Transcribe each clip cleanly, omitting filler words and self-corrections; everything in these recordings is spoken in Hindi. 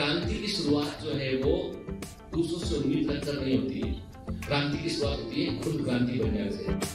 क्रांति की शुरुआत जो है वो दूसरों से उम्मीद रखकर नहीं होती है। क्रांति की शुरुआत होती है खुद क्रांति बन जाने से।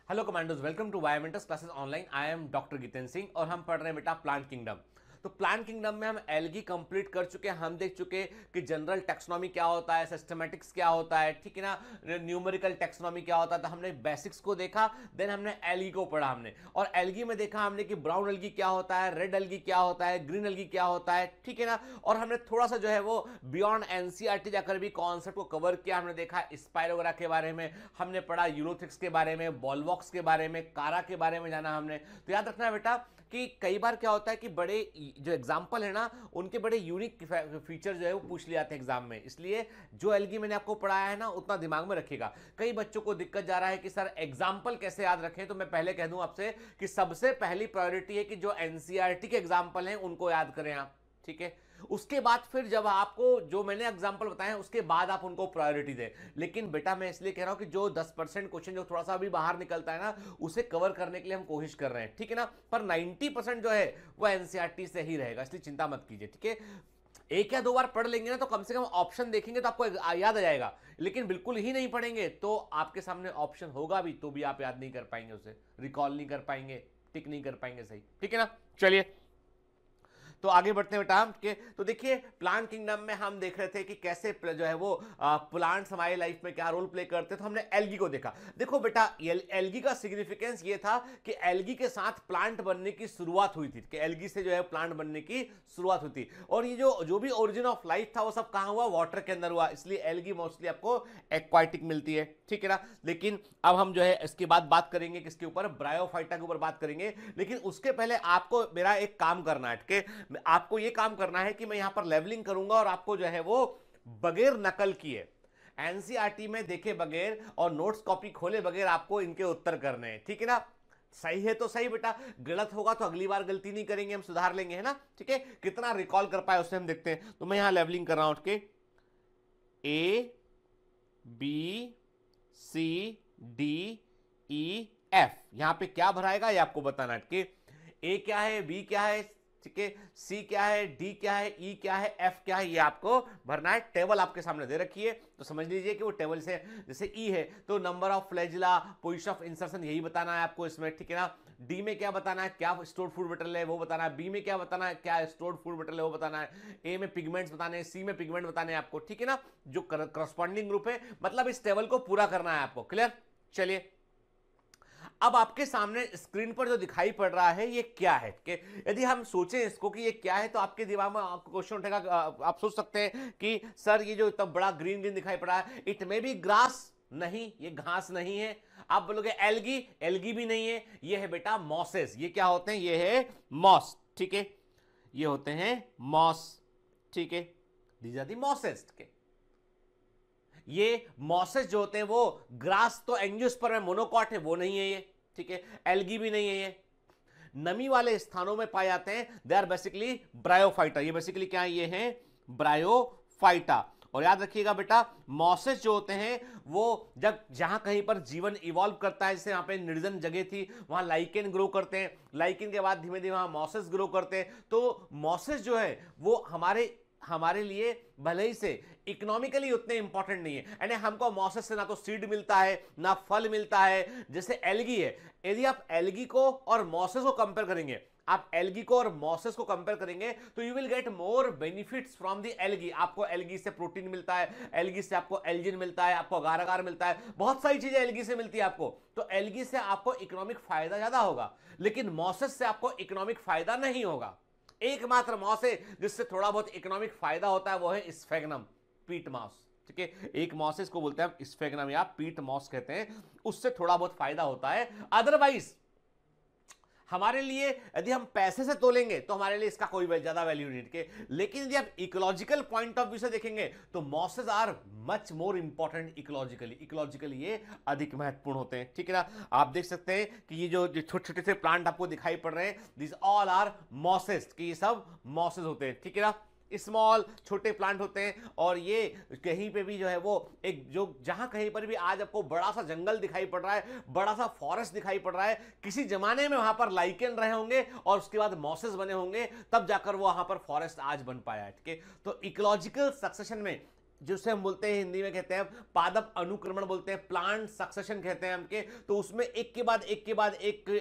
Hello commandos, welcome to Biomentors classes online. I am doctor Jitendra Singh और हम पढ़ रहे हैं बेटा प्लांट किंगडम। तो प्लांट किंगडम में हम एल्गी कंप्लीट कर चुके हैं। हम देख चुके कि जनरल टेक्सोनॉमी क्या होता है, सिस्टमैटिक्स क्या होता है, ठीक है ना, न्यूमेरिकल टेक्सोनॉमी क्या होता है। तो हमने बेसिक्स को देखा, देन हमने एल्गी को पढ़ा हमने, और एल्गी में देखा हमने कि ब्राउन एल्गी क्या होता है, रेड एल्गी क्या होता है, ग्रीन एल्गी क्या होता है, ठीक है ना। और हमने थोड़ा सा जो है वो बियॉन्ड एनसीईआरटी जाकर भी कॉन्सेप्ट को कवर किया। हमने देखा स्पाइरोग्रा के बारे में, हमने पढ़ा यूरोथ्रिक्स के बारे में, बॉलवॉक्स के बारे में, कारा के बारे में जाना हमने। तो याद रखना बेटा कि कई बार क्या होता है कि बड़े जो एग्जाम्पल है ना, उनके बड़े यूनिक फीचर जो है वो पूछ लिए जाते हैं एग्जाम में। इसलिए जो एल्गी मैंने आपको पढ़ाया है ना, उतना दिमाग में रखिएगा। कई बच्चों को दिक्कत जा रहा है कि सर एग्जाम्पल कैसे याद रखें, तो मैं पहले कह दूं आपसे कि सबसे पहली प्रायोरिटी है कि जो एनसीईआरटी के एग्जाम्पल हैं उनको याद करें आप, ठीक है। उसके बाद फिर जब आपको जो मैंने एग्जांपल बताए हैं उसके बाद आप उनको प्रायोरिटी दें। लेकिन बेटा मैं इसलिए कह रहा हूं कि जो 10% क्वेश्चन जो थोड़ा सा अभी बाहर निकलता है ना, उसे कवर करने के लिए हम कोशिश कर रहे हैं, ठीक है ना। पर 90% जो है वो एनसीईआरटी से ही रहेगा, इसलिए चिंता मत कीजिए, ठीक है। एक या दो बार पढ़ लेंगे ना तो कम से कम ऑप्शन देखेंगे तो आपको याद आ जाएगा। लेकिन बिल्कुल ही नहीं पढ़ेंगे तो आपके सामने ऑप्शन होगा भी तो भी आप याद नहीं कर पाएंगे, उसे रिकॉल नहीं कर पाएंगे, टिक नहीं कर पाएंगे, सही, ठीक है ना। चलिए तो आगे बढ़ते हैं बेटा के। तो देखिए प्लांट किंगडम में हम देख रहे थे कि कैसे जो है वो प्लांट्स हमारी लाइफ में क्या रोल प्ले करते हैं। तो हमने एल्गी को देखा। देखो बेटा एल्गी का सिग्निफिकेंस ये था कि एल्गी के साथ प्लांट बनने की शुरुआत हुई थी, कि एल्गी से जो है प्लांट बनने की शुरुआत हुई थी। और ये जो भी ओरिजिन ऑफ लाइफ था वो सब कहां हुआ, वाटर के अंदर हुआ। इसलिए एल्गी मोस्टली आपको एक्वाटिक मिलती है, ठीक है ना। लेकिन अब हम जो है इसके बाद बात करेंगे किसके ऊपर, ब्रायोफाइटा के ऊपर बात करेंगे। लेकिन उसके पहले आपको मेरा एक काम करना है, ठीक है। आपको यह काम करना है कि मैं यहां पर लेवलिंग करूंगा और आपको जो है वो बगैर नकल किए, एनसीईआरटी में देखे बगैर और नोट्स कॉपी खोले बगैर आपको इनके उत्तर करने हैं, ठीक है ना। सही है तो सही बेटा, गलत होगा तो अगली बार गलती नहीं करेंगे, हम सुधार लेंगे, है ना, ठीक है। कितना रिकॉल कर पाए उससे हम देखते हैं। तो मैं यहां लेवलिंग कर रहा हूं, ठीक है। A B C D E F, यहां पे क्या भराएगा ये आपको बताना है, ठीक है। ए क्या है, बी क्या है, ठीक है, सी क्या है, डी क्या है, ई क्या है, एफ क्या है, ये आपको भरना है। टेबल आपके सामने दे रखी है तो समझ लीजिए कि वो टेबल से, जैसे ई है तो number of flagella, position of insertion, यही बताना है आपको इसमें, ठीक है ना। डी में क्या बताना है, क्या स्टोर्ड फूड मटेरियल है वो बताना है। बी में क्या बताना है, क्या स्टोर्ड फूड मटेरियल है वो बताना है। ए में पिगमेंट्स बताने हैं, सी में पिगमेंट बताने हैं आपको, ठीक है ना। जो करस्पॉन्डिंग ग्रुप है, मतलब इस टेबल को पूरा करना है आपको, क्लियर। चलिए अब आपके सामने स्क्रीन पर जो दिखाई पड़ रहा है ये क्या है, कि यदि हम सोचें इसको कि ये क्या है तो आपके दिमाग में क्वेश्चन उठेगा। आप सोच सकते हैं कि सर ये जो इतना बड़ा ग्रीन ग्रीन दिखाई पड़ रहा है, इट मे बी ग्रास, नहीं ये घास नहीं है। आप बोलोगे एल्गी, एल्गी भी नहीं है, ये है बेटा मॉसेस। ये क्या होते हैं, ये है मॉस, ठीक है, ये होते हैं मॉस, ठीक है, दीज आर दी मॉसेस, ठीक है। ये मॉसेस जो होते हैं वो ग्रास तो एंजियोस्पर्म में मोनोकॉट है, वो नहीं है ये, ठीक है। एल्गी भी नहीं है ये, नमी वाले स्थानों में पाए जाते हैं। They are basically bryophyta. ये बेसिकली क्या है, ये हैं ब्रायोफाइटा। और याद रखिएगा बेटा मॉसेस जो होते हैं वो जब जहां कहीं पर जीवन इवॉल्व करता है, जैसे यहां पे निर्जन जगह थी वहां लाइकेन ग्रो करते हैं, लाइकेन के बाद धीमे धीमे वहां मॉसेस ग्रो करते हैं। तो मॉसेस जो है वो हमारे लिए भले ही से इकोनॉमिकली उतने इंपॉर्टेंट नहीं है, यानी हमको मॉसेस से ना तो सीड मिलता है ना फल मिलता है, जैसे एल्गी है। यदि आप एल्गी को और मॉसेस को कंपेयर करेंगे, आप एल्गी को और मॉसेस को कंपेयर करेंगे तो you will get more benefits from the algae. आपको एल्गी से प्रोटीन मिलता है, एल्गी से आपको एल्जिन मिलता है, आपको अगार अगार मिलता है, बहुत सारी चीजें एल्गी से मिलती है आपको। तो एल्गी से आपको इकोनॉमिक फायदा ज्यादा होगा, लेकिन मॉसेस से आपको इकोनॉमिक फायदा नहीं होगा। एकमात्र मॉस है जिससे थोड़ा बहुत इकोनॉमिक फायदा होता है, वो है स्फेगनम, पीट मॉस, ठीक है। एक मॉसेस को बोलते हैं स्फेगनम या पीट मॉस कहते हैं, उससे थोड़ा बहुत फायदा होता है। अदरवाइज हमारे लिए यदि हम पैसे से तोलेंगे तो हमारे लिए इसका कोई ज्यादा वैल्यू नहीं है, लेकिन यदि आप इकोलॉजिकल पॉइंट ऑफ व्यू से देखेंगे तो mosses are much more important ecologically ये अधिक महत्वपूर्ण होते हैं, ठीक है ना। आप देख सकते हैं कि ये जो छोटे छोटे से प्लांट आपको दिखाई पड़ रहे हैं, दिस ऑल आर मॉसेस, कि ये सब मॉसेस होते हैं, ठीक है ना। स्मॉल छोटे प्लांट होते हैं और ये कहीं पे भी जो है वो एक जो जहां कहीं पर भी आज आपको बड़ा सा जंगल दिखाई पड़ रहा है, बड़ा सा फॉरेस्ट दिखाई पड़ रहा है, किसी जमाने में वहां पर लाइकेन रहे होंगे और उसके बाद मॉसेस बने होंगे, तब जाकर वो वहां पर फॉरेस्ट आज बन पाया है, ठीक है। तो इकोलॉजिकल सक्सेशन में जिसे हम बोलते हैं हिंदी में कहते हैं पादप अनुक्रमण बोलते हैं, प्लांट सक्सेशन कहते हैं हमके, तो उसमें एक के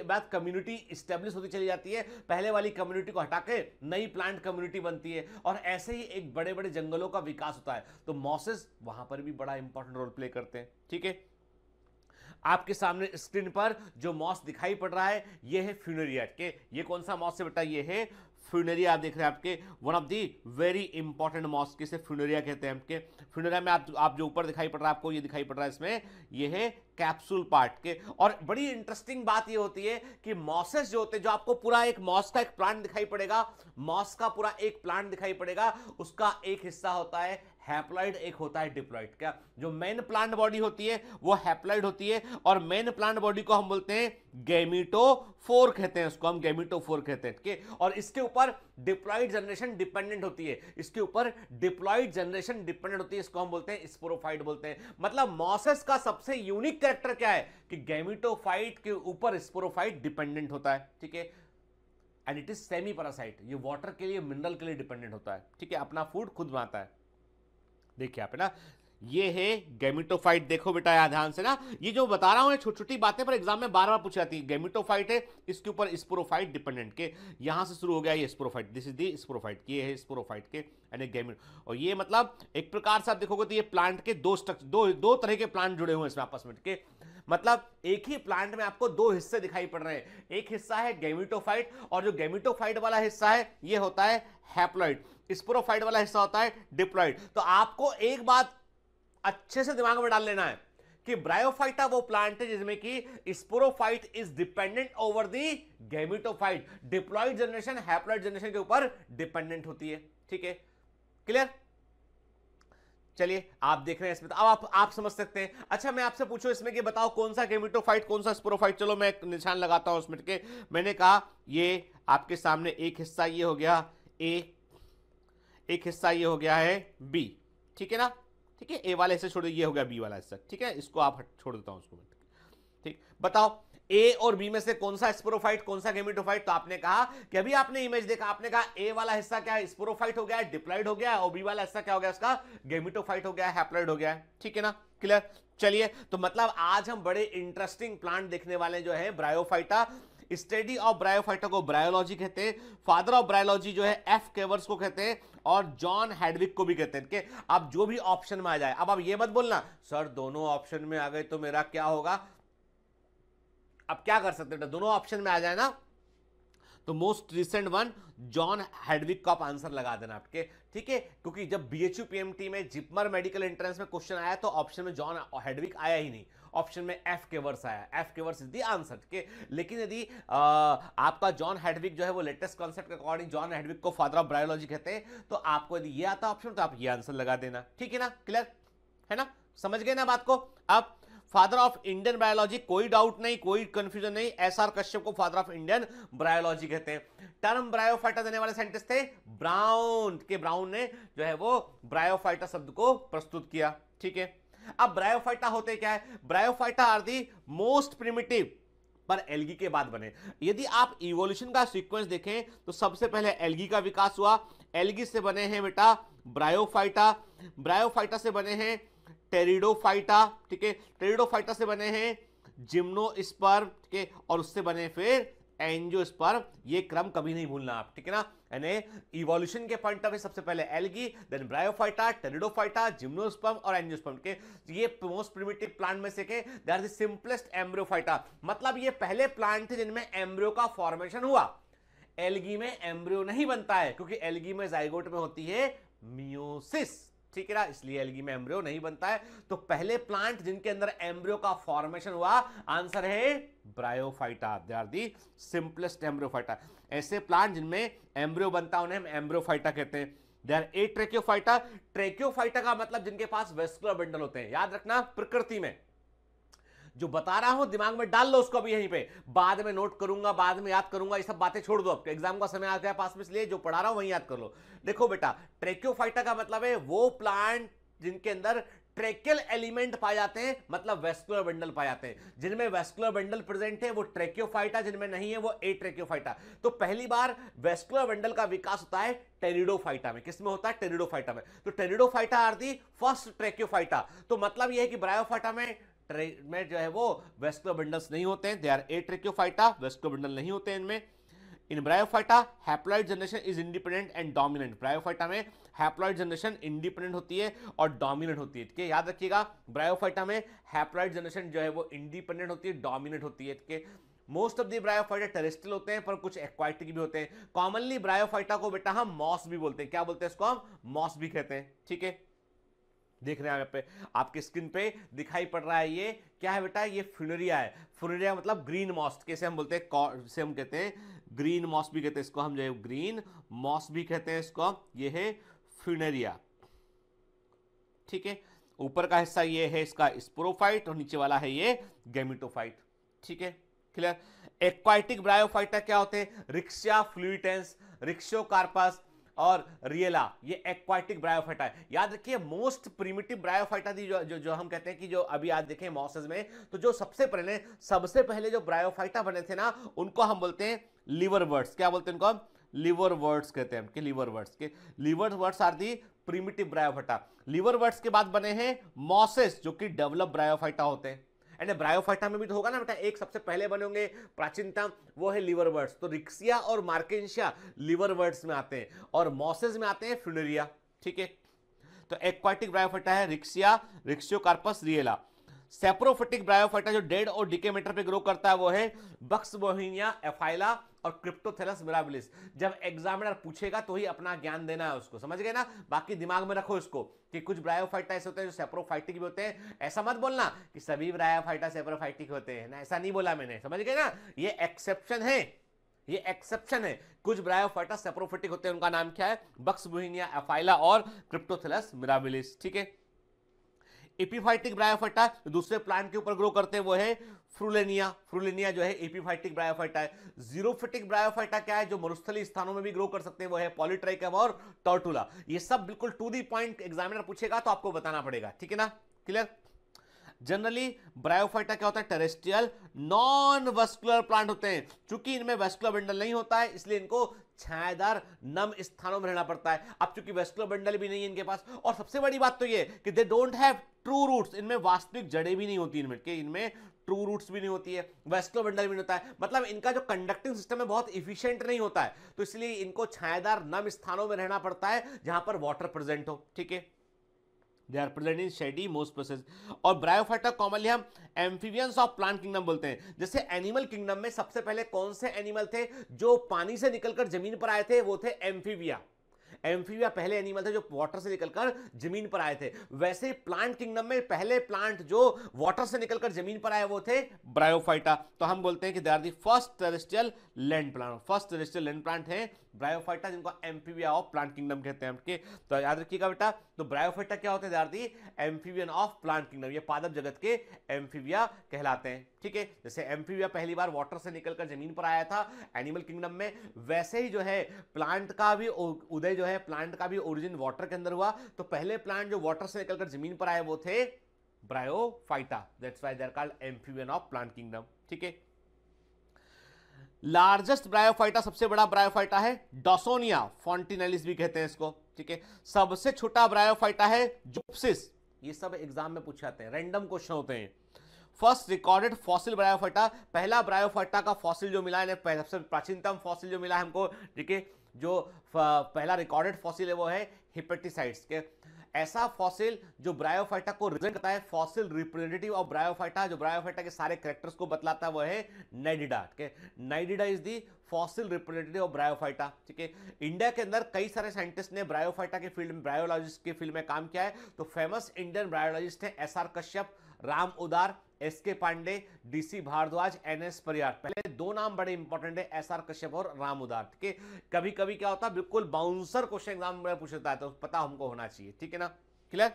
बाद कम्युनिटी स्टेब्लिश होती चली जाती है, पहले वाली कम्युनिटी को हटा के नई प्लांट कम्युनिटी बनती है और ऐसे ही एक बड़े बड़े जंगलों का विकास होता है। तो मॉसेस वहां पर भी बड़ा इंपॉर्टेंट रोल प्ले करते हैं, ठीक है। आपके सामने स्क्रीन पर जो मॉस दिखाई पड़ रहा है ये है फ्यूनेरिया के, ये कौन सा मॉस है बेटा, ये है फ्यूनेरिया। आप देख रहे हैं आपके one of the very important moss, किसे फ्यूनेरिया कहते हैं आपके। फ्यूनेरिया में आप जो ऊपर दिखाई पड़ रहा है आपको, ये दिखाई पड़ रहा है इसमें, ये है कैप्सूल पार्ट के। और बड़ी इंटरेस्टिंग बात ये होती है कि मॉसेस जो होते हैं, जो आपको पूरा एक मॉस का एक प्लांट दिखाई पड़ेगा, मॉस का पूरा एक प्लांट दिखाई पड़ेगा, उसका एक हिस्सा होता है हैप्लॉइड, एक होता है डिप्लॉइड। क्या जो मेन प्लांट बॉडी होती है वो हैप्लॉइड होती है और मेन प्लांट बॉडी को हम बोलते हैं गैमीटोफोर कहते हैं, उसको हम गैमीटोफोर कहते हैं, ठीक है। और इसके ऊपर डिप्लॉइड जनरेशन डिपेंडेंट होती है, इसके ऊपर डिप्लॉइड जनरेशन डिपेंडेंट होती है, इसको हम बोलते हैं स्पोरोफाइट बोलते हैं। मतलब मॉसेस का सबसे यूनिक कैरेक्टर क्या है कि गैमीटोफाइट के ऊपर स्पोरोफाइट डिपेंडेंट होता है, ठीक है। And it is semi parasite, ये वाटर के लिए मिनरल के लिए डिपेंडेंट होता है, ठीक है, अपना फूड खुद बनाता है। देखिए आप है ना, ये है गैमेटोफाइट। देखो बेटा यहाँ ध्यान से ना, ये जो बता रहा हूं छोटी छोटी बातें पर एग्जाम में बार बार पूछी जाती है। गैमेटोफाइट है, इसके ऊपर स्पोरोफाइट डिपेंडेंट के, यहां से शुरू हो गया ये sporophyte, this is the sporophyte, ये है स्पोरोफाइट के यानी गैमेट। और ये मतलब एक प्रकार से आप देखोगे तो ये प्लांट के दो तरह के प्लांट जुड़े हुए हैं इसमें आपस में के, मतलब एक ही प्लांट में आपको दो हिस्से दिखाई पड़ रहे हैं, एक हिस्सा है गैमेटोफाइट और जो गैमेटोफाइट वाला हिस्सा है ये होता है हैप्लॉइड, स्पोरोफाइट वाला हिस्सा होता है डिप्लॉइड। तो आपको एक बात अच्छे से दिमाग में डाल लेना है कि ब्रायोफाइटा वो प्लांट है जिसमें कि sporophyte is dependent over the gametophyte, diploid generation haploid generation के ऊपर डिपेंडेंट होती है, ठीक है, क्लियर। चलिए आप देख रहे हैं इसमें, तो अब आप समझ सकते हैं। अच्छा मैं आपसे पूछूं इसमें कि बताओ कौन सा गैमेटोफाइट कौन सा स्पोरोफाइट, चलो मैं एक निशान लगाता हूं उसमें, ठीक है। मैंने कहा ये आपके सामने एक हिस्सा ये हो गया ए, एक हिस्सा ये हो गया है बी, ठीक है ना, ठीक है। ए वाले हिस्से छोड़, ये हो गया बी वाला हिस्सा, ठीक है, इसको आप छोड़ देता हूं उसको, ठीक। बताओ ए और बी में से कौन सा स्पोरोफाइट कौन सा गैमेटोफाइट। तो आपने कहा कि अभी आपने इमेज देखा, आपने कहा ए वाला हिस्सा क्या है स्पोरोफाइट हो गया है, डिप्लॉइड हो गया है, और बी वाला हिस्सा क्या हो गया इसका गैमेटोफाइट हो गया है, हैप्लॉइड हो गया है, ठीक है ना, क्लियर। चलिए तो मतलब आज हम बड़े इंटरेस्टिंग प्लांट देखने वाले जो है ब्रायोफाइटा। स्टडी ऑफ ब्रायोफाइटा को ब्रायोलॉजी कहते हैं, फादर ऑफ ब्रायोलॉजी जो है एफ केवर्स को कहते हैं और जॉन हेडविक को भी कहते हैं, कि आप जो भी ऑप्शन में आ जाए। अब आप ये मत बोलना सर दोनों ऑप्शन में आ गए तो मेरा क्या होगा, अब क्या कर सकते हैं, दोनों ऑप्शन में आ जाए ना तो most recent one John Hedwig का आप आंसर लगा देना आपके, ठीक है। क्योंकि जब बीएचयू पीएमटी में जिपमर मेडिकल एंट्रेंस में क्वेश्चन आया तो ऑप्शन में जॉन हेडविक आया ही नहीं, ऑप्शन में एफ केवर्स आया, F Keber's is the answer, ठीक है। लेकिन यदि आपका जॉन हेडविक जो है वो लेटेस्ट कॉन्सेप्ट के अकॉर्डिंग जॉन हेडविक को फादर ऑफ ब्रायोलॉजी कहते हैं, तो आपको यदि ये आता ऑप्शन तो आप ये आंसर लगा देना, ठीक है ना, क्लियर है ना, समझ गए ना बात को। अब फादर ऑफ इंडियन बायोलॉजी, कोई डाउट नहीं, कोई कंफ्यूजन नहीं, एसआर कश्यप को फादर ऑफ इंडियन बायोलॉजी कहते हैं। टर्म ब्रायोफाइटा देने वाले साइंटिस्ट थे ब्राउन, के ब्राउन ने जो है वो ब्रायोफाइटा शब्द को प्रस्तुत किया, ठीक है। अब ब्रायोफाइटा होते क्या है, bryophyta are the most primitive, पर एल्गी के बाद बने। यदि आप इवोल्यूशन का सीक्वेंस देखें तो सबसे पहले एल्गी का विकास हुआ, एल्गी से बने हैं बेटा ब्रायोफाइटा, ब्रायोफाइटा से बने हैं टेरिडोफाइटा, ठीक है, टेरिडोफाइटा से बने हैं जिम्नोस्पर्म, ठीक है, और उससे बने फिर एंजियोस्पर्म। ये क्रम कभी नहीं भूलना आप, ठीक है ना, यानी इवोल्यूशन के पॉइंट ऑफ व्यू सबसे पहले algae, then bryophyta, pteridophyta, gymnosperm और एंजियोस्पर्म के ये मोस्ट प्रिमिटिव प्लांट में से के they are the simplest embryophyta. मतलब ये पहले प्लांट थे जिनमें एम्ब्रियो का फॉर्मेशन हुआ। एल्गी में एम्ब्रियो नहीं बनता है क्योंकि एल्गी में जाइगोट में होती है मियोसिस, ठीक है ना, इसलिए एल्गी में एम्ब्रियो नहीं बनता है। तो पहले प्लांट जिनके अंदर एम्ब्रियो का फॉर्मेशन हुआ, आंसर है bryophyta. They are the simplest embryophyta. ऐसे प्लांट जिनमें एम्ब्रियो बनता है उन्हें हम एम्ब्रियोफाइटा कहते हैं। They are एट्रेक्योफाइटा। ट्रेक्योफाइटा का मतलब जिनके पास वेस्कुलर बंडल होते हैं। याद रखना, प्रकृति में जो बता रहा हूं दिमाग में डाल लो उसको अभी यहीं पे, बाद में नोट करूंगा, बाद में याद करूंगा, ये सब बातें छोड़ दो, आपके एग्जाम का समय आ गया पास में, इसलिए जो पढ़ा रहा हूं वहीं याद कर लो। देखो बेटा, ट्रेक्योफाइटा का मतलब है वो प्लांट जिनके अंदर ट्रेकियल एलिमेंट पाए जाते हैं, मतलब वेस्कुलर बंडल पाए जाते हैं। जिनमें वेस्कुलर बंडल प्रेजेंट है वो ट्रेक्योफाइटा, जिनमें नहीं है वो एट्रेक्योफाइटा। तो पहली बार वेस्कुलर बंडल का विकास होता है टेरिडोफाइटा में। किसमें होता है? टेरिडोफाइटा में। तो pteridophyta are the first tracheophyta. तो मतलब यह है कि ब्रायोफाइटा में जो है वो वेस्कुलर बंडल्स नहीं होते हैं। They are atracheophyta, vascular bundle नहीं होते हैं इनमें। In bryophyta haploid generation is independent and dominant. Bryophyta में हैप्लॉइड जनरेशन इंडिपेंडेंट होती है और डोमिनेंट होती है। ठीक है, याद रखिएगा, ब्रायोफाइटा में हैप्लॉइड जनरेशन जो है वो इंडिपेंडेंट होती है, डोमिनेंट होती है। ठीक है, most of the bryophyta terrestrial होते हैं, पर कुछ एक्वाटिक भी होते हैं। कॉमनली ब्रायोफाइटा को बेटा हम मॉस भी बोलते हैं। क्या बोलते हैं इसको? हम मॉस भी कहते हैं। ठीक है, देख रहे हैं यहाँ पे आपके स्क्रीन पे दिखाई पड़ रहा है, ये क्या है बेटा? ये फ्यूनेरिया है। फ्यूनेरिया मतलब ग्रीन मॉस, कैसे हम बोलते हैं, से हम कहते हैं ग्रीन मॉस भी कहते हैं इसको, हम जो है ग्रीन मॉस भी कहते हैं इसको। ये है फ्यूनेरिया। ठीक है, ऊपर का हिस्सा ये है इसका स्पोरोफाइट और नीचे वाला है ये गैमेटोफाइट। ठीक है, क्लियर। एक्वाटिक ब्रायोफाइटा क्या होते हैं? रिक्शिया फ्लूइटेंस, रिक्शियोकार्पस और रियला, ये एक्वाटिक ब्रायोफाइटा है। याद रखिए, मोस्ट प्रिमिटिव ब्रायोफाइटा थी जो हम कहते हैं कि जो अभी आज देखें मॉसेस में, तो जो सबसे पहले जो ब्रायोफाइटा बने थे ना, उनको हम बोलते हैं लिवरवर्ट्स। क्या बोलते हैं उनको? हम लिवरवर्ट्स कहते हैं कि लिवरवर्ट्स आर दी प्रिमिटिव ब्रायोफाइटा। लिवरवर्ट्स के बाद बने हैं मॉसेस, जो कि डेवलप ब्रायोफाइटा होते हैं। एंड ब्रायोफाइटा में भी तो होगा ना बेटा, एक सबसे पहले बने होंगे प्राचीनतम, वो है लिवरवर्ट्स। तो रिक्सिया और मार्केंशिया लिवरवर्ट्स में आते हैं और मॉसेस में आते हैं फ्यूनेरिया। ठीक है, तो एक्वाटिक ब्रायोफाइटा है रिक्सिया, रिक्शियोकार्पस, रियला। सेप्रोफिटिक ब्रायोफाइटा जो डेड और डिके मैटर पे ग्रो करता है वो है बक्स बोहिनिया, एफाइला और क्रिप्टोथेलस मिराबिलिस। जब एग्जामिनर पूछेगा तो ही अपना ज्ञान देना है उसको, समझ गए ना? बाकी दिमाग में रखो इसको कि कुछ ब्रायोफाइटा ऐसे होते हैं जो सेप्रोफाइटिक भी होते हैं। ऐसा मत बोलना कि सभी ब्रायोफाइटा सेप्रोफाइटिक होते हैं ना, ऐसा नहीं बोला मैंने, समझ गए ना? ये एक्सेप्शन है, ये एक्सेप्शन है। कुछ ब्रायोफाइटा सेप्रोफिटिक होते हैं, उनका नाम क्या है? बक्स बोहिनिया, एफाइला और क्रिप्टोथेलस मिराबिलिस। ठीक है, एपीफाइटिक ब्रायोफाइटा दूसरे प्लांट के ऊपर ग्रो करते हैं वो है फ्रूलेनिया। फ्रूलेनिया जो है एपीफाइटिक ब्रायोफाइटा है। जीरोफिटिक ब्रायोफाइटा क्या है? जो मरुस्थलीय स्थानों में भी ग्रो कर सकते हैं, वो है पॉलीट्राइकम और टॉर्टुला। ये सब बिल्कुल टू दी पॉइंट एग्जामिनर पूछेगा तो आपको बताना पड़ेगा। ठीक है ना, क्लियर? जनरली ब्रायोफाइटा क्या होता है? टेरेस्ट्रियल नॉन वेस्कुलर प्लांट होते हैं। चूंकि इनमें वेस्कुलर बंडल नहीं होता है, इसलिए इनको छायादार नम स्थानों में रहना पड़ता है। अब चूंकि वेस्कुलर बंडल भी नहीं है इनके पास, और सबसे बड़ी बात तो ये कि they don't have true roots, इनमें वास्तविक जड़ें भी नहीं होती, इनमें ट्रू रूट्स भी नहीं होती है, वेस्कुलर बंडल भी नहीं होता है। मतलब इनका जो कंडक्टिंग सिस्टम है बहुत इफिशिएंट नहीं होता है, तो इसलिए इनको छायादार नम स्थानों में रहना पड़ता है जहां पर वाटर प्रेजेंट हो। ठीक है, they are present in shady most places. और ब्रायोफाइटा कॉमनली हम एम्फीबियंस ऑफ प्लांट किंगडम बोलते हैं। जैसे एनिमल किंगडम में सबसे पहले कौन से एनिमल थे जो पानी से निकलकर जमीन पर आए थे? वो थे एम्फीबिया। एम्फीबिया पहले एनिमल थे जो वाटर से निकलकर जमीन पर आए थे। वैसे प्लांट किंगडम में पहले प्लांट जो वाटर से निकलकर जमीन पर आए वो थे ब्रायोफाइटा। तो हम बोलते हैं कि they are the first terrestrial land plant. First terrestrial land plant है ब्रायोफाइटा, जिनको एम्फीबिया ऑफ प्लांट किंगडम कहते हैं। ठीक, तो याद रखिएगा बेटा, तो ब्रायोफाइटा क्या होते हैं? They are the amphibian of plant kingdom. ये पादप जगत के एम्फीबिया कहलाते हैं। ठीक है, जैसे एम्फीबिया पहली बार वाटर से निकलकर जमीन पर आया था एनिमल किंगडम में, वैसे ही जो है प्लांट का भी उदय जो है, प्लांट का भी ओरिजिन वाटर के अंदर हुआ। तो पहले प्लांट जो वाटर से निकलकर जमीन पर आए वो थे bryophyta. That's why they are called amphibian of plant kingdom. ठीक है, लार्जेस्ट ब्रायोफाइटा, सबसे बड़ा ब्रायोफाइटा है डॉसोनिया फॉन्टिनेलिस भी कहते हैं इसको। ठीक है, सबसे छोटा ब्रायोफाइटा है जुप्सिस। ये सब एग्जाम में पूछे जाते हैं, रैंडम क्वेश्चन होते हैं। फर्स्ट रिकॉर्डेड फॉसिल ब्रायोफाइटा, पहला ब्रायोफाइटा का फॉसिल जो मिला है, सबसे प्राचीनतम फॉसिल जो मिला है हमको, ठीक है, जो पहला रिकॉर्डेड फॉसिल है वो है हिपेटिसाइड्स के। ऐसा फॉसिल जो ब्रायोफाइटा को रिप्रेजेंट करता है, फॉसिल रिप्रेजेंटेटिव ऑफ ब्रायोफाइटा, जो ब्रायोफाइटा के सारे कैरेक्टर्स को बतलाता है, वो है नाइडिडा। ठीक है, Naiadita is the fossil representative of bryophyta. ठीक है, इंडिया के अंदर कई सारे साइंटिस्ट ने ब्रायोफाइटा के फील्ड में, ब्रायोलॉजिस्ट के फील्ड में काम किया है। तो फेमस इंडियन ब्रायोलॉजिस्ट है SR Kashyap, Ram Udar, SK Pandey, DC Bhardwaj, NS Pariyar. पहले दो नाम बड़े इंपॉर्टेंट है, एसआर कश्यप और राम उदार। ठीक है, कभी कभी क्या होता है, बिल्कुल बाउंसर क्वेश्चन एग्जाम में पूछ लेता है, तो पता हमको होना चाहिए। ठीक है ना, क्लियर।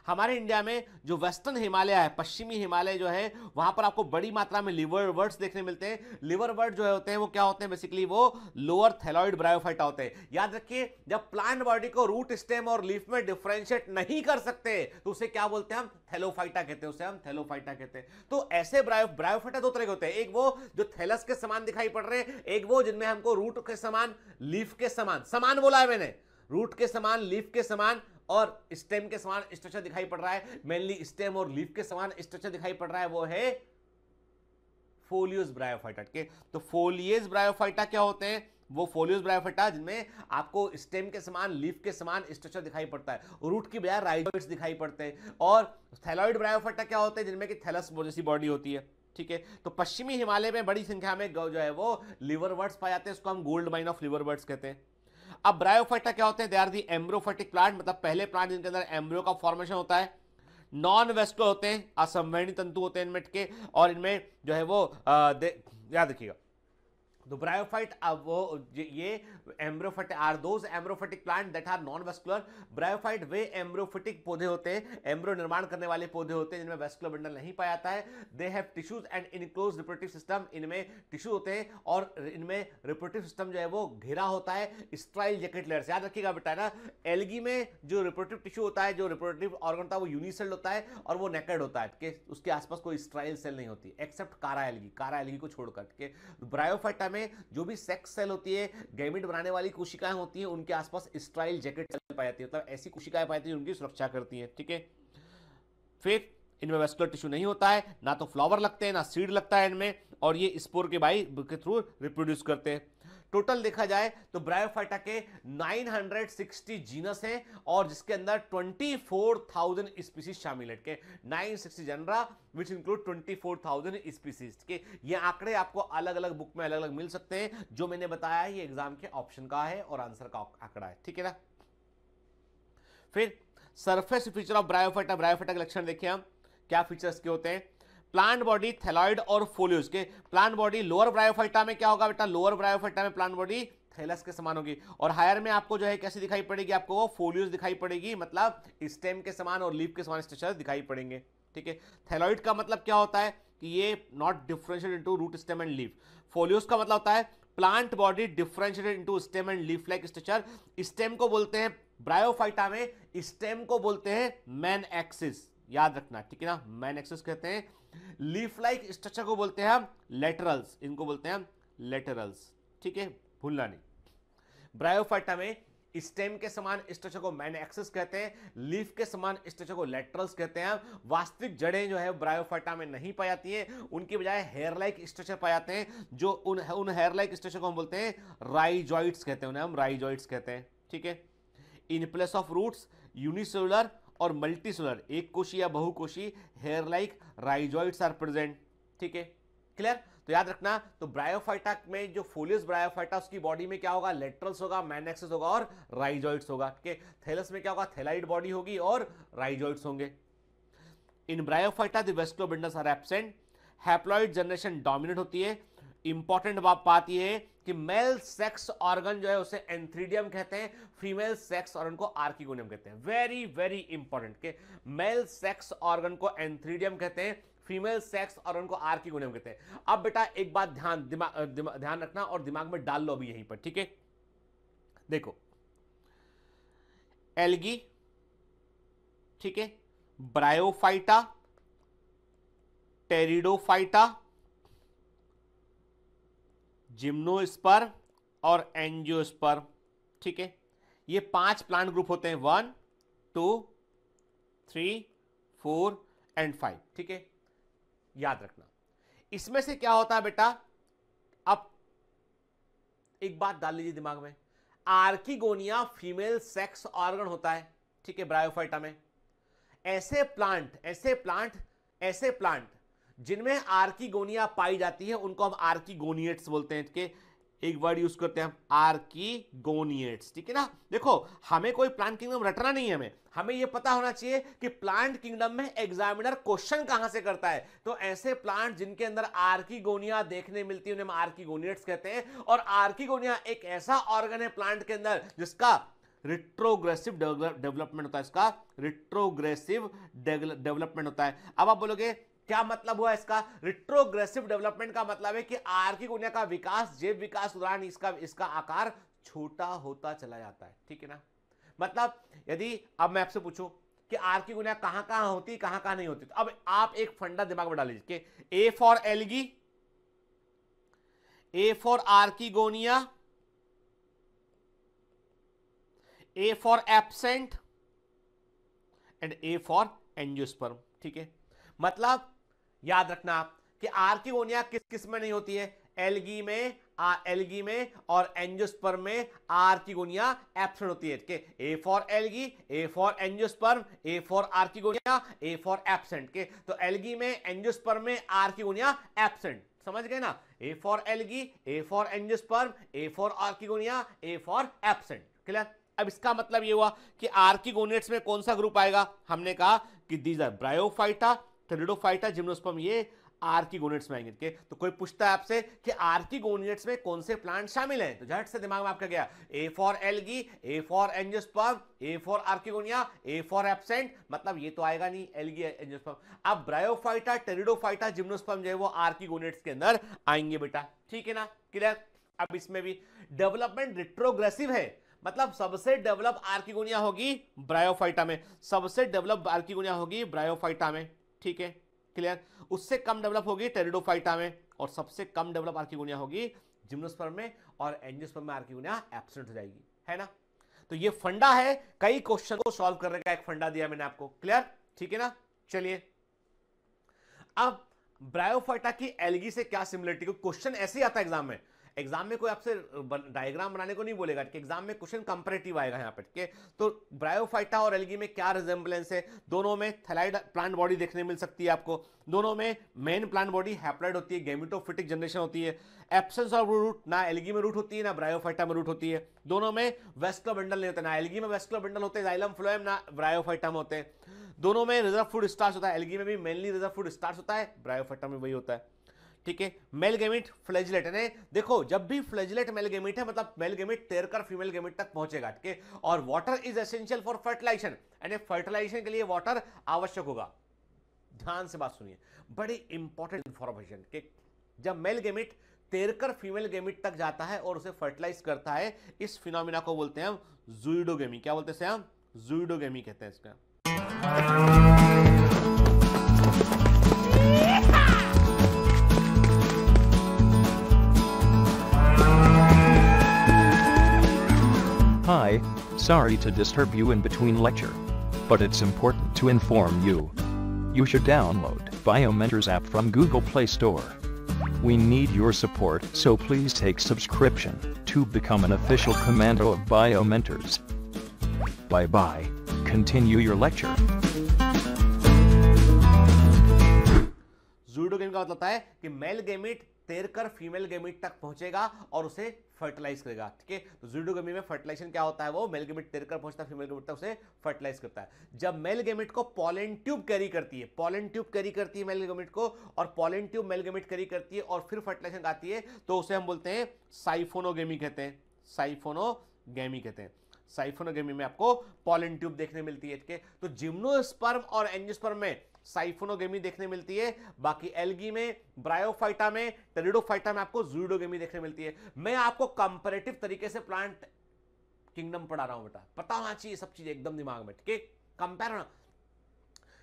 हमारे इंडिया में जो वेस्टर्न हिमालय है, पश्चिमी हिमालय जो है, वहां पर आपको बड़ी मात्रा में लिवर वर्ड्स देखने मिलते हैं। लिवर वर्ड जो होते हैं वो क्या होते हैं, बेसिकली वो लोअर थैलॉइड ब्रायोफाइटा होते हैं। याद रखिए, जब प्लांट बॉडी को रूट, स्टेम और लीफ में डिफरेंशिएट नहीं कर सकते तो उसे क्या बोलते हैं हम, थैलोफाइटा कहते हैं, उसे हम थैलोफाइटा कहते हैं। तो ऐसे ब्रायोफाइटा दो तरह के होते हैं, एक वो जो थैलस के समान दिखाई पड़ रहे हैं, एक वो जिनमें हमको रूट के समान, लीफ के समान बोला है मैंने, रूट के समान, लीफ के समान और स्टेम के समान स्ट्रक्चर दिखाई पड़ रहा है। मेनली स्टेम और लीफ के समान स्ट्रक्चर दिखाई पड़ रहा है, वो है फोलियोस ब्रायोफाइटा के। तो फोलियस ब्रायोफाइटा क्या होते हैं, वो फोलियोस ब्रायोफाइटा जिनमें आपको स्टेम के समान, लीफ के समान स्ट्रक्चर दिखाई पड़ता है, रूट की बजाय राइजोइड्स दिखाई पड़ते हैं। और थैलॉइड ब्रायोफाइटा क्या होते हैं, जिनमें कि थैलस जैसी बॉडी होती है। ठीक है, तो पश्चिमी हिमालय में बड़ी संख्या में जो है वो लिवर वर्ड्स पाए जाते हैं, उसको हम gold mine of liver words कहते हैं। अब ब्रायोफाइटा क्या होते हैं, दे आर दी एम्ब्रोफाइटिक प्लांट, मतलब पहले प्लांट जिनके अंदर एम्ब्रियो का फॉर्मेशन होता है। नॉन वेस्कुलर होते हैं, असंवहनी तंतु होते हैं इनमें के, और इनमें जो है वो याद रखिएगा, तो ब्रायोफाइट, अब वो ये embryophyte are those embryophytic plant that are non vascular. Bryophyte वे एम्ब्रोफाइटिक पौधे होते हैं, एम्ब्रियो निर्माण करने वाले पौधे होते हैं जिनमें वेस्कुलर बंडल नहीं पाया जाता है। They have tissues and enclosed reproductive system, इनमें टिश्यू होते हैं और इनमें रिप्रोडक्टिव सिस्टम जो है वो घेरा होता है स्ट्राइल जैकेट लेयर से। याद रखिएगा बेटा ना, एल्गी में जो रिप्रोडक्टिव टिश्यू होता है, जो रिप्रोडक्टिव ऑर्गन होता है, वो यूनिसेल्ड होता है और वो नेकेड होता है कि उसके आसपास कोई स्ट्राइल सेल नहीं होती, एक्सेप्ट कारा एल्गी को छोड़कर के। ब्रायोफाइटा में जो भी सेक्स सेल होती है, गैमेट बनाने वाली कोशिकाएं होती हैं, उनके आसपास स्ट्राइल जैकेट सेल पाई जाती है, मतलब ऐसी कोशिकाएं पाई जाती हैं उनकी सुरक्षा करती हैं। ठीक है, फिर इनमें वेस्कुलर टिश्यू नहीं होता है, ना तो फ्लावर लगते हैं ना सीड लगता है इनमें, और ये स्पोर के के थ्रू रिप्रोड्यूस करते हैं। टोटल देखा जाए तो ब्रायोफाइटा के 960 जीनस हैं और जिसके अंदर 24,000 स्पीसीज शामिल है। के 960 जनरा विच इंक्लूड 24,000 स्पीसीज के। ये आंकड़े आपको अलग अलग बुक में अलग अलग मिल सकते हैं, जो मैंने बताया है ये एग्जाम के ऑप्शन का है और आंसर का आंकड़ा है। ठीक है ना, फिर surface feature of bryophyta, bryophyta के लक्षण देखिए हम क्या फीचर्स के होते हैं। प्लांट बॉडी थैलॉइड और फोलियोस के, प्लांट बॉडी लोअर ब्रायोफाइटा में क्या होगा बेटा, लोअर ब्रायोफाइटा में प्लांट बॉडी थैलस के समान होगी, और हायर में आपको जो है कैसी दिखाई पड़ेगी, आपको वो फोलियोस दिखाई पड़ेगी, मतलब स्टेम के समान और लीफ के समान स्ट्रक्चर दिखाई पड़ेंगे। ठीक है, थैलॉइड का मतलब क्या होता है कि ये not differentiated into root, stem and leaf. Foliose का मतलब होता है plant body differentiated into stem and leaf like structure. Stem को बोलते हैं ब्रायोफाइटा में, स्टेम को बोलते हैं मैन एक्सिस, याद रखना। ठीक है ना, मैन एक्सिस कहते हैं। लीफ लाइक स्ट्रक्चर को बोलते हैं हम लेटरल्स, इनको बोलते हैं हम लेटरल्स। ठीक है, भूलना नहीं। ब्रायोफाइटा में स्टेम के समान स्ट्रक्चर को मैन एक्सिस कहते हैं, लीफ के समान स्ट्रक्चर को लेटरल्स कहते हैं। वास्तविक जड़ें जो है ब्रायोफाइटा में नहीं पाई जाती हैं, उनकी बजाय हेयर लाइक स्ट्रक्चर पाए जाते हैं, जो उन हेयर लाइक स्ट्रक्चर को हम बोलते हैं राइजॉइड्स कहते हैं, उन्हें हम राइजॉइड्स कहते हैं। ठीक है, in place of roots unicellular और मल्टीसेलुलर, एक कोशी या बहुकोशी hair like rhizoids are present. ठीक है, क्लियर। तो याद रखना, तो ब्रायोफाइटा में जो फोलियस ब्रायोफाइटा उसकी बॉडी में क्या होगा, लेटरल्स होगा, मैन एक्सिस होगा और राइजॉइड्स होगा। ठीक है, थैलस में क्या होगा, थैलाइड बॉडी होगी और राइजॉइड्स होंगे। In bryophyta the vascular bundles are absent, haploid generation dominate होती है। इंपॉर्टेंट बात यह है कि मेल सेक्स ऑर्गन जो है उसे एंथ्रीडियम कहते हैं, फीमेल सेक्स ऑर्गन को आर्किगोनियम कहते हैं। वेरी वेरी इंपॉर्टेंट के मेल सेक्स ऑर्गन को एंथ्रीडियम कहते हैं, फीमेल सेक्स ऑर्गन को आर्किगोनियम कहते हैं। अब बेटा एक बात ध्यान रखना और दिमाग में डाल लो अभी यहीं पर। ठीक है, देखो एल्गी, ठीक है, ब्रायोफाइटा, टेरिडोफाइटा, जिम्नोस्पर्म और एंजियोस्पर्म। ठीक है, ये 5 प्लांट ग्रुप होते हैं, 1 2 3 4 एंड 5। ठीक है, याद रखना। इसमें से क्या होता है बेटा, अब एक बात डाल लीजिए दिमाग में, आर्किगोनिया फीमेल सेक्स ऑर्गन होता है। ठीक है, ब्रायोफाइटा में। ऐसे प्लांट जिनमें आर्किगोनिया पाई जाती है उनको हम आर्किगोनिएट्स बोलते हैं, ठीक है। एक वर्ड यूज करते हैं हम, आर्किगोनिएट्स, ठीक है ना। देखो हमें कोई प्लांट किंगडम रटना नहीं है, हमें यह पता होना चाहिए कि प्लांट किंगडम में एग्जामिनर क्वेश्चन कहां से करता है। तो ऐसे प्लांट जिनके अंदर आर्किगोनिया देखने मिलती है उन्हें हम आर्किगोनिएट्स कहते हैं। और आर्किगोनिया एक ऐसा ऑर्गन है प्लांट के अंदर जिसका रिट्रोग्रेसिव डेवलपमेंट होता है, इसका रिट्रोग्रेसिव डेवलपमेंट होता है। अब आप बोलोगे क्या मतलब हुआ इसका? रिट्रोग्रेसिव डेवलपमेंट का मतलब है कि आर्किगोनिया का विकास, जैव विकास के दौरान इसका आकार छोटा होता चला जाता है, ठीक है ना। मतलब यदि अब मैं आपसे पूछूं कि आर्किगोनिया कहां कहां होती, कहां कहां नहीं होती, तो अब आप एक फंडा दिमाग में डाल लीजिए कि A for algae, A for archegonia, A for absent and A for angiosperm, ठीक है। मतलब याद रखना आप कि आर्किगोनिया किस किस में नहीं होती है? एल्गी में और एंजियोस्पर्म में आर्किगोनिया एब्सेंट होती है, ठीक है। A for algae, A for angiosperm, A for archegonia, A for absent के। तो एल्गी में, एंजियोस्पर्म में आर्किगोनिया एब्सेंट, समझ गए ना। A for algae, A for angiosperm, A for archegonia, A for absent, clear. अब इसका मतलब ये हुआ कि आर्किगोनिएट्स में कौन सा ग्रुप आएगा? हमने कहा कि these are bryophyta, pteridophyta, gymnosperm, ये आर्किगोनिएट्स में आएंगे। तो कोई पूछता है आपसे कि आर्किगोनिएट्स में कौन से प्लांट शामिल हैं, तो झट से दिमाग में आपका गया A for algae, A for angiosperm, A for archegonia, A for absent, मतलब ये तो आएगा नहीं एल्गी एंजियोस्पर्म। अब ब्रायोफाइटा, टेरिडोफाइटा, जिम्नोस्पर्म जो है वो आर्किगोनिएट्स के अंदर आएंगे बेटा, ठीक है ना, क्लियर। अब इसमें भी डेवलपमेंट रिट्रोग्रेसिव है, मतलब सबसे डेवलप आर्किगोनिया होगी ब्रायोफाइटा में, सबसे डेवलप आर्किगोनिया होगी ब्रायोफाइटा में, ठीक है, क्लियर। उससे कम डेवलप होगी टेरिडोफाइटा में, और सबसे कम डेवलप आर्किगोनिया होगी जिम्नोस्पर्म में, और एंजियोस्पर्म में आर्किगोनिया एब्सेंट हो जाएगी, है ना। तो ये फंडा है, कई क्वेश्चन को सॉल्व करने का एक फंडा दिया मैंने आपको, क्लियर, ठीक है ना। चलिए अब ब्रायोफाइटा की एल्गी से क्या सिमिलरिटी, क्वेश्चन ऐसे ही आता है एग्जाम में कोई आपसे डायग्राम बनाने को नहीं बोलेगा कि एग्जाम में क्वेश्चन कंपैरेटिव आएगा यहाँ पे, ठीक है। तो ब्रायोफाइटा और एल्गी में क्या रिजेंबलेंस है? दोनों में थैलाइड प्लांट बॉडी देखने मिल सकती है आपको, दोनों में मेन प्लांट बॉडी हैप्लॉइड होती है, गैमेटोफिटिक जनरेशन होती है, एब्सेंस ऑफ रूट, ना एल्गी में रूट होती है ना ब्रायोफाइटा में रूट होती है, दोनों में वेस्कुलर बंडल नहीं होता, ना एल्गी में वेस्कुलर बंडल होते हैं जाइलम फ्लोएम, ना ब्रायोफाइटा में होते हैं, दोनों में रिजर्व फूड स्टार्च होता है, एल्गी में भी मेनली रिजर्व फूड स्टार्च होता है, ब्रायोफाइटा में वही होता है, ठीक है। मेल गैमेट, फ्लैजिलेट है, देखो जब भी फ्लैजिलेट मेल गैमेट है मतलब मेल गैमेट तैरकर फीमेल गैमेट तक पहुंचेगा, ठीक है। और water is essential for fertilisation, यानी फर्टिलाइजेशन के लिए वाटर आवश्यक होगा। ध्यान से बात सुनिए, बड़ी इंपॉर्टेंट इंफॉर्मेशन कि जब मेल गैमेट तैरकर फीमेल गैमेट तक जाता है और उसे फर्टिलाइज करता है, इस फिनोमिना को बोलते हैं हम ज़ूइडोगेमी। क्या बोलते हैं हम? ज़ूइडोगेमी कहते हैं इसका। Hi, sorry to disturb you in between lecture, but it's important to inform you. You should download Biomentors app from Google Play Store. We need your support, so please take subscription to become an official commando of Biomentors. Bye bye. Continue your lecture. ज़ूइडोगेमी का मतलब होता है कि मेल गैमेट तैरकर फीमेल गैमेट तक पहुंचेगा और उसे फर्टिलाइज करेगा, ठीक है। तो ज़ूइडोगेमी में फर्टिलाइजेशन क्या होता है? वो मेल गैमेट तैरकर पहुंचता है फीमेल गैमेट तक, उसे फर्टिलाइज करता है। जब मेल गैमेट को पॉलन ट्यूब कैरी करती है, पॉलन ट्यूब कैरी करती है मेल गैमेट को, और pollen tube male gamete carry करती है और फिर फर्टिलाइजेशन आती है, तो उसे हम बोलते हैं साइफोनोगेमी कहते हैं, साइफोनोगेमी कहते हैं। साइफोनोगेमी में आपको पॉलन ट्यूब देखने मिलती है, ठीक है। तो जिम्नोस्पर्म और एंजियोस्पर्म में साइफोनोगेमी देखने मिलती है, बाकी एल्गी में, ब्रायोफाइटा में, टेरिडोफाइटा में आपको ज़ूइडोगेमी देखने मिलती है। मैं आपको कंपैरेटिव तरीके से प्लांट किंगडम पढ़ा रहा हूं बेटा, पता होना चाहिए सब चीज एकदम दिमाग में, ठीक है। कंपेयर होना,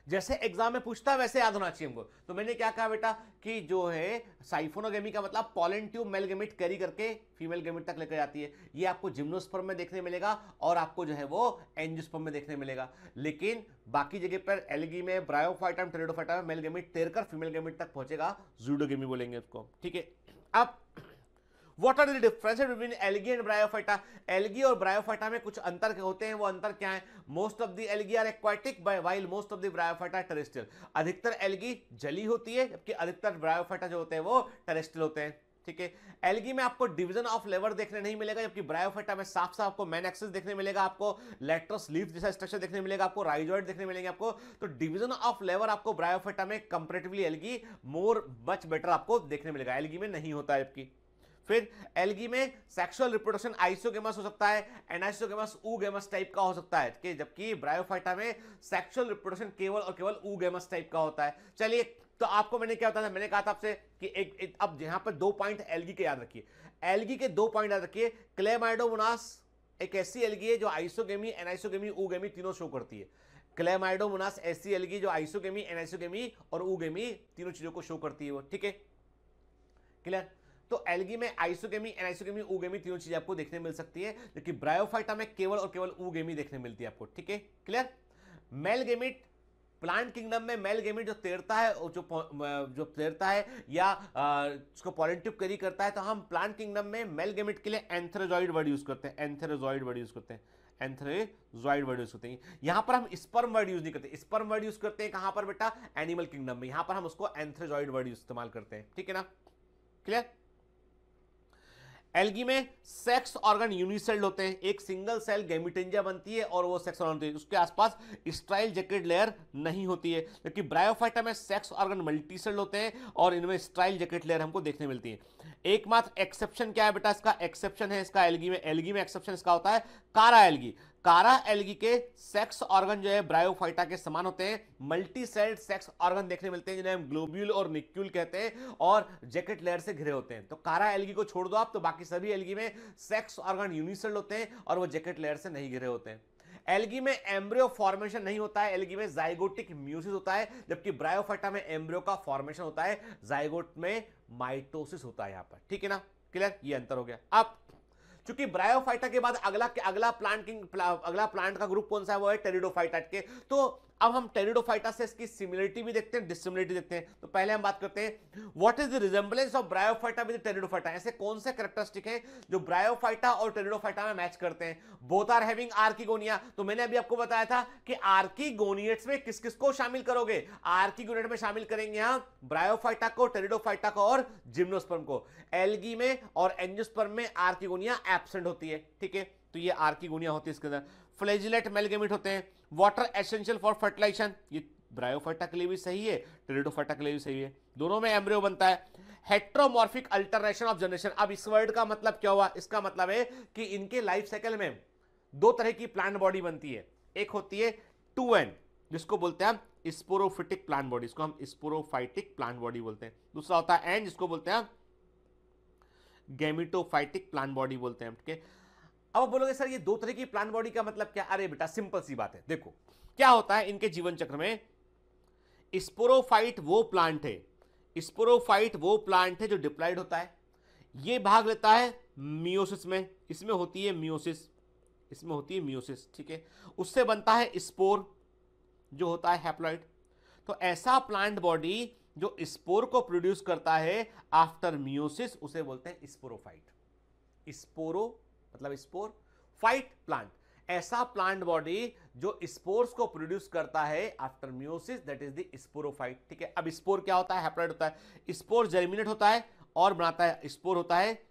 जैसे एग्जाम में पूछता है वैसे याद होना चाहिए हमको। तो मैंने क्या कहा बेटा कि जो है साइफोनोगेमी का मतलब pollen tube male gamete carry करके फीमेल गैमेट तक लेकर जाती है, ये आपको जिम्नोस्पर्म में देखने मिलेगा और आपको जो है वो एंजियोस्पर्म में देखने मिलेगा। लेकिन बाकी जगह पर एल्गी में, ब्रायोफाइटा में, टेरिडोफाइटा में मेल गैमेट तैरकर फीमेल गैमेट तक पहुंचेगा, ज़ूइडोगेमी बोलेंगे उसको, ठीक है। अब what are the differences between algae and bryophyta? Algae और ब्रायोफाइटा में कुछ अंतर होते हैं, वो अंतर क्या है? Most of the algae are aquatic while most of the bryophyta terrestrial. अधिकतर एल्गी जली होती है जबकि अधिकतर ब्रायोफाइटा जो होते हैं वो टेरेस्ट्रियल होते हैं, ठीक है। एल्गी में आपको डिवीजन ऑफ लेवर देखने नहीं मिलेगा, जबकि ब्रायोफाइटा में साफ साफ आपको मेन एक्सिस देखने मिलेगा, आपको लेटरस लीफ जैसा स्ट्रक्चर देखने मिलेगा, आपको राइजोइड देखने मिलेंगे आपको। तो डिवीजन ऑफ लेवर आपको ब्रायोफाइटा में comparatively algae more much better आपको देखने मिलेगा, एल्गी में नहीं होता है। जबकि फिर एल्गी में सेक्सुअल रिप्रोडक्शन आइसोगेमस हो सकता है, एनाइसोगेमस ऊगेमस टाइप का हो सकता है, कि जबकि ब्रायोफाइटा में सेक्सुअल रिप्रोडक्शन केवल और केवल ऊगेमस टाइप का होता है। चलिए, तो आपको मैंने क्या बताया था, मैंने कहा था आपसे कि एक अब यहां पर 2 पॉइंट एल्गी के याद रखिए। एल्गी के 2 पॉइंट याद रखिए। क्लेमाइडोमोनास एक ऐसी एल्गी है जो आइसोगेमी, एनाइसोगेमी, ऊगेमी तीनों शो करती है। क्लेमाइडोमोनास ऐसी एल्गी जो आइसोगेमी, एनाइसोगेमी और ऊगेमी तीनों चीजों को शो करती है वो, ठीक है, क्लियर। तो एल्गी में आइसोगेमी, एनाइसोगेमी, ऊगेमी तीनों चीजें आपको देखने मिल सकती है, जबकि ब्रायोफाइटा में केवल और केवल ऊगेमी देखने मिलती है आपको, ठीक है, clear. Male gamete, plant kingdom में मेल गेमिट जो तैरता है, जो तैरता है या उसको पॉलन ट्यूब कैरी करता है, तो हम प्लांट किंगडम में मेल गेमिट के लिए एंथेरोजॉइड वर्ड यूज करते हैं, एंथेरोजॉइड वर्ड यूज करते हैं, एंथेरोजॉइड वर्ड यूज करते हैं। यहां पर हम स्पर्म वर्ड यूज नहीं करते, स्पर्म वर्ड यूज करते हैं कहां पर बेटा? एनिमल किंगडम में। यहां पर हम उसको एंथेरोजॉइड वर्ड इस्तेमाल करते हैं, ठीक है ना, क्लियर। एल्गी में सेक्स ऑर्गन यूनिसेल्ड होते हैं, एक सिंगल सेल गैमेटेंजिया बनती है और वो सेक्स ऑर्गन होती है, उसके आसपास स्ट्राइल जैकेट लेयर नहीं होती है। जबकि ब्रायोफाइटा में सेक्स ऑर्गन मल्टीसेल्ड होते हैं और इनमें स्ट्राइल जैकेट लेयर हमको देखने मिलती है। एकमात्र एक्सेप्शन क्या है बेटा? इसका एक्सेप्शन है इसका एल्गी में एक्सेप्शन इसका होता है कारा एल्गी। कारा एल्गी के सेक्स ऑर्गन जो है ब्रायोफाइटा के समान होते हैं, मल्टी सेल्ड सेक्स ऑर्गन देखने मिलते हैं जिन्हें हम ग्लोब्यूल और निक्यूल कहते हैं और जैकेट लेयर से घिरे होते हैं। तो कारा एल्गी को छोड़ दो आप, तो बाकी सभी एल्गी में सेक्स ऑर्गन यूनिसेल्ड होते हैं और वो जैकेट लेयर से नहीं घिरे होते हैं। एल्गी में एम्ब्रियो फॉर्मेशन नहीं होता है, एल्गी में जाइगोटिक म्यूसिस होता है, जबकि ब्रायोफाइटा में एम्ब्रियो का फॉर्मेशन होता है, जाइगोट में माइटोसिस होता है यहां पर, ठीक है ना, क्लियर। ये अंतर हो गया। अब चूंकि ब्रायोफाइटा के बाद अगला प्लांट का ग्रुप कौन सा है? वो है टेरिडोफाइटा के। तो अब हम टेरिडोफाइटा से इसकी सिमिलरिटी भी देखते हैं, डिसिमिलरिटी देखते हैं। तो पहले हम बात करते हैं what is the resemblance of bryophyta with pteridophyta. ऐसे कौन से कैरेक्टरिस्टिक हैं जो ब्रायोफाइटा और टेरिडोफाइटा में मैच करते हैं? Both are having archegonia. तो मैंने अभी आपको बताया था कि आर्किगोनिएट्स में किस किस को शामिल करोगे? आर्किगोनिएट में शामिल करेंगे हम ब्रायोफाइटा को, टेरिडोफाइटा को और जिम्नोस्पर्म को। एल्गी में और एंजियोस्पर्म में आर्किगोनिया एब्सेंट होती है, ठीक है, तो ये आर्किगोनिया होती है इसके अंदर। फ्लैजिलेट मेलगेमेट होते हैं। वाटर एसेंशियल फॉर फर्टिलाइजेशन, ये ब्रायोफाइटा के लिए भी सही है, टेरिडोफाइटा के लिए भी सही है, दोनों में एम्ब्रियो बनता है। हेट्रोमॉर्फिक अल्टरनेशन ऑफ जनरेशन, अब इस वर्ड का मतलब क्या हुआ? इसका मतलब है कि इनके लाइफ साइकिल में 2 तरह की प्लांट बॉडी बनती है। एक होती है 2N जिसको बोलते हैं हम स्पोरोफिटिक प्लांट बॉडी, इसको हम स्पोरोफाइटिक प्लांट बॉडी बोलते हैं। दूसरा होता है N जिसको बोलते हैं गैमेटोफाइटिक प्लांट बॉडी बोलते हैं, ठीक है। अब बोलोगे सर ये 2 तरह की प्लांट बॉडी का मतलब क्या? अरे बेटा सिंपल सी बात है, देखो क्या होता है इनके जीवन चक्र में। स्पोरोफाइट वो प्लांट है जो डिप्लॉयड होता है, ये भाग लेता है मियोसिस में, इसमें होती है मियोसिस, ठीक है। उससे बनता है स्पोर जो होता है हैप्लॉइड। तो ऐसा प्लांट बॉडी जो स्पोर को प्रोड्यूस करता है आफ्टर मियोसिस उसे बोलते हैं स्पोरोफाइट। स्पोरो मतलब स्पोर, फाइट प्लांट, ऐसा प्लांट बॉडी जो स्पोर्स को प्रोड्यूस करता है after meiosis, that is the sporophyte, ठीक है। अब स्पोर क्या होता है? हैप्लॉइड होता है। स्पोर जर्मिनेट होता है और बनाता है, स्पोर होता है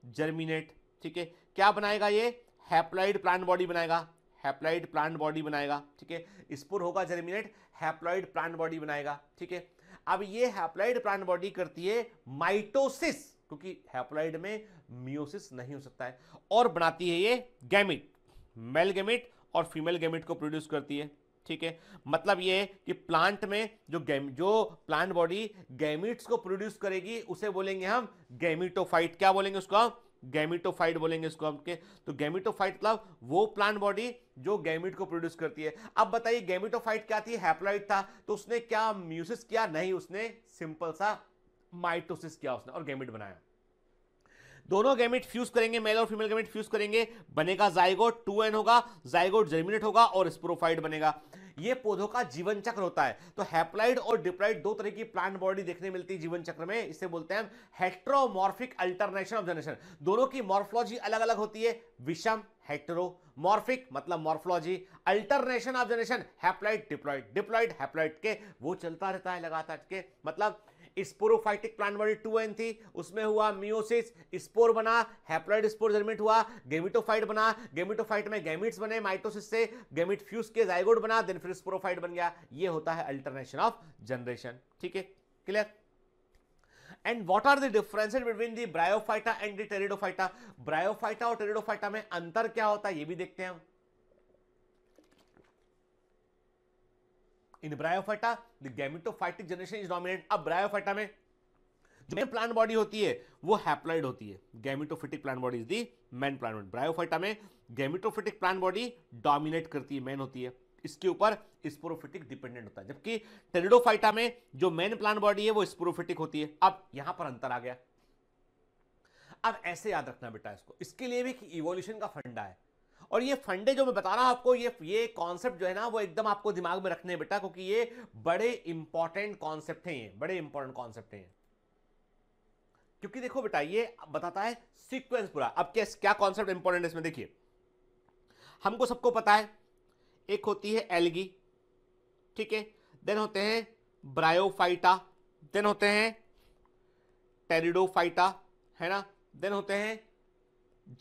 जर्मिनेट, ठीक है। क्या बनाएगा ये? हैप्लॉइड प्लांट बॉडी बनाएगा, ठीक है। स्पोर होगा जर्मिनेट, हैप्लॉइड प्लांट बॉडी बनाएगा, ठीक है। अब ये हैप्लॉइड प्लांट बॉडी करती है माइटोसिस, क्योंकि हैप्लॉइड में मियोसिस नहीं हो सकता है, और बनाती है ये गैमेट, मेल गैमेट और फीमेल गैमेट को प्रोड्यूस करती है, ठीक है। मतलब ये है कि प्लांट में जो प्लांट बॉडी गैमेट्स को प्रोड्यूस करेगी उसे बोलेंगे हम गैमेटोफाइट। क्या बोलेंगे उसको? गैमेटोफाइट बोलेंगे इसको हम के। तो गैमेटोफाइट मतलब वो प्लांट बॉडी जो गैमेट को प्रोड्यूस करती है। अब बताइए गैमेटोफाइट क्या थी? हैप्लॉइड था, तो उसने क्या म्यूसिस किया? नहीं, उसने सिंपल सा माइटोसिस किया उसने और गैमेट बनाया। दोनों गैमेट फ्यूज करेंगे, मेल और फीमेल गैमेट फ्यूज करेंगे, बनेगा जाइगोट, 2N होगा, जाइगोट जर्मिनेट होगा और स्पोरोफाइट बनेगा। ये पौधों का जीवन चक्र होता है। तो हैप्लॉइड और डिप्लॉइड दो तरह की प्लांट बॉडी देखने मिलती है जीवन चक्र में, इसे बोलते हैं हेटेरोमॉर्फिक अल्टरनेशन ऑफ जनरेशन। दोनों की मॉर्फोलॉजी अलग अलग होती है, विषम हेटेरो, मॉर्फिक मतलब morphology, alternation of generation haploid diploid, diploid haploid के वो चलता रहता है लगातार के। मतलब स्पोरोफाइटिक प्लांट बॉडी 2n थी, उसमें हुआ मियोसिस, स्पोर बना, हैप्लॉइड स्पोर जर्मिनेट हुआ, गेमिटोफाइट बना, गेमिटोफाइट में गैमीट्स बने, माइटोसिस से गैमीट फ्यूज के जाइगोट बना, देन फिर स्पोरोफाइट बन गया। ये होता है अल्टरनेशन ऑफ जनरेशन। ठीक है, clear? And what are the differences between the bryophyta and the pteridophyta? Bryophyta और टेरिडोफाइटा में अंतर क्या होता है ये भी देखते हैं हम। In bryophyta the gametophytic generation is dominant. अब ब्रायोफाइटा में जो मेन प्लांट बॉडी होती है वो हैप्लॉइड होती है, gametophytic plant body is the main plant body. Bryophyta में गैमेटोफिटिक प्लांट बॉडी डोमिनेट करती है, मेन होती है, इसके ऊपर स्पोरोफिटिक डिपेंडेंट होता है। जबकि टेरिडोफाइटा में जो मेन प्लांट बॉडी है वो स्पोरोफिटिक होती है। अब यहां पर अंतर आ गया। अब ऐसे याद रखना बेटा इसको, इसके लिए भी इवोल्यूशन का फंडा है, और ये फंडे जो मैं बता रहा हूं आपको, ये कॉन्सेप्ट जो है ना वो एकदम आपको दिमाग में रखने हैं बेटा, क्योंकि ये बड़े इंपॉर्टेंट कॉन्सेप्ट हैं, ये बड़े इंपॉर्टेंट कॉन्सेप्ट हैं। क्योंकि देखो बेटा ये बताता है सीक्वेंस पूरा। अब क्या कॉन्सेप्ट इंपॉर्टेंट है इसमें, देखिए हमको सबको पता है, एक होती है एल्गी, ठीक है, देन होते हैं ब्रायोफाइटा, देन होते हैं टेरिडोफाइटा, है ना, देन होते हैं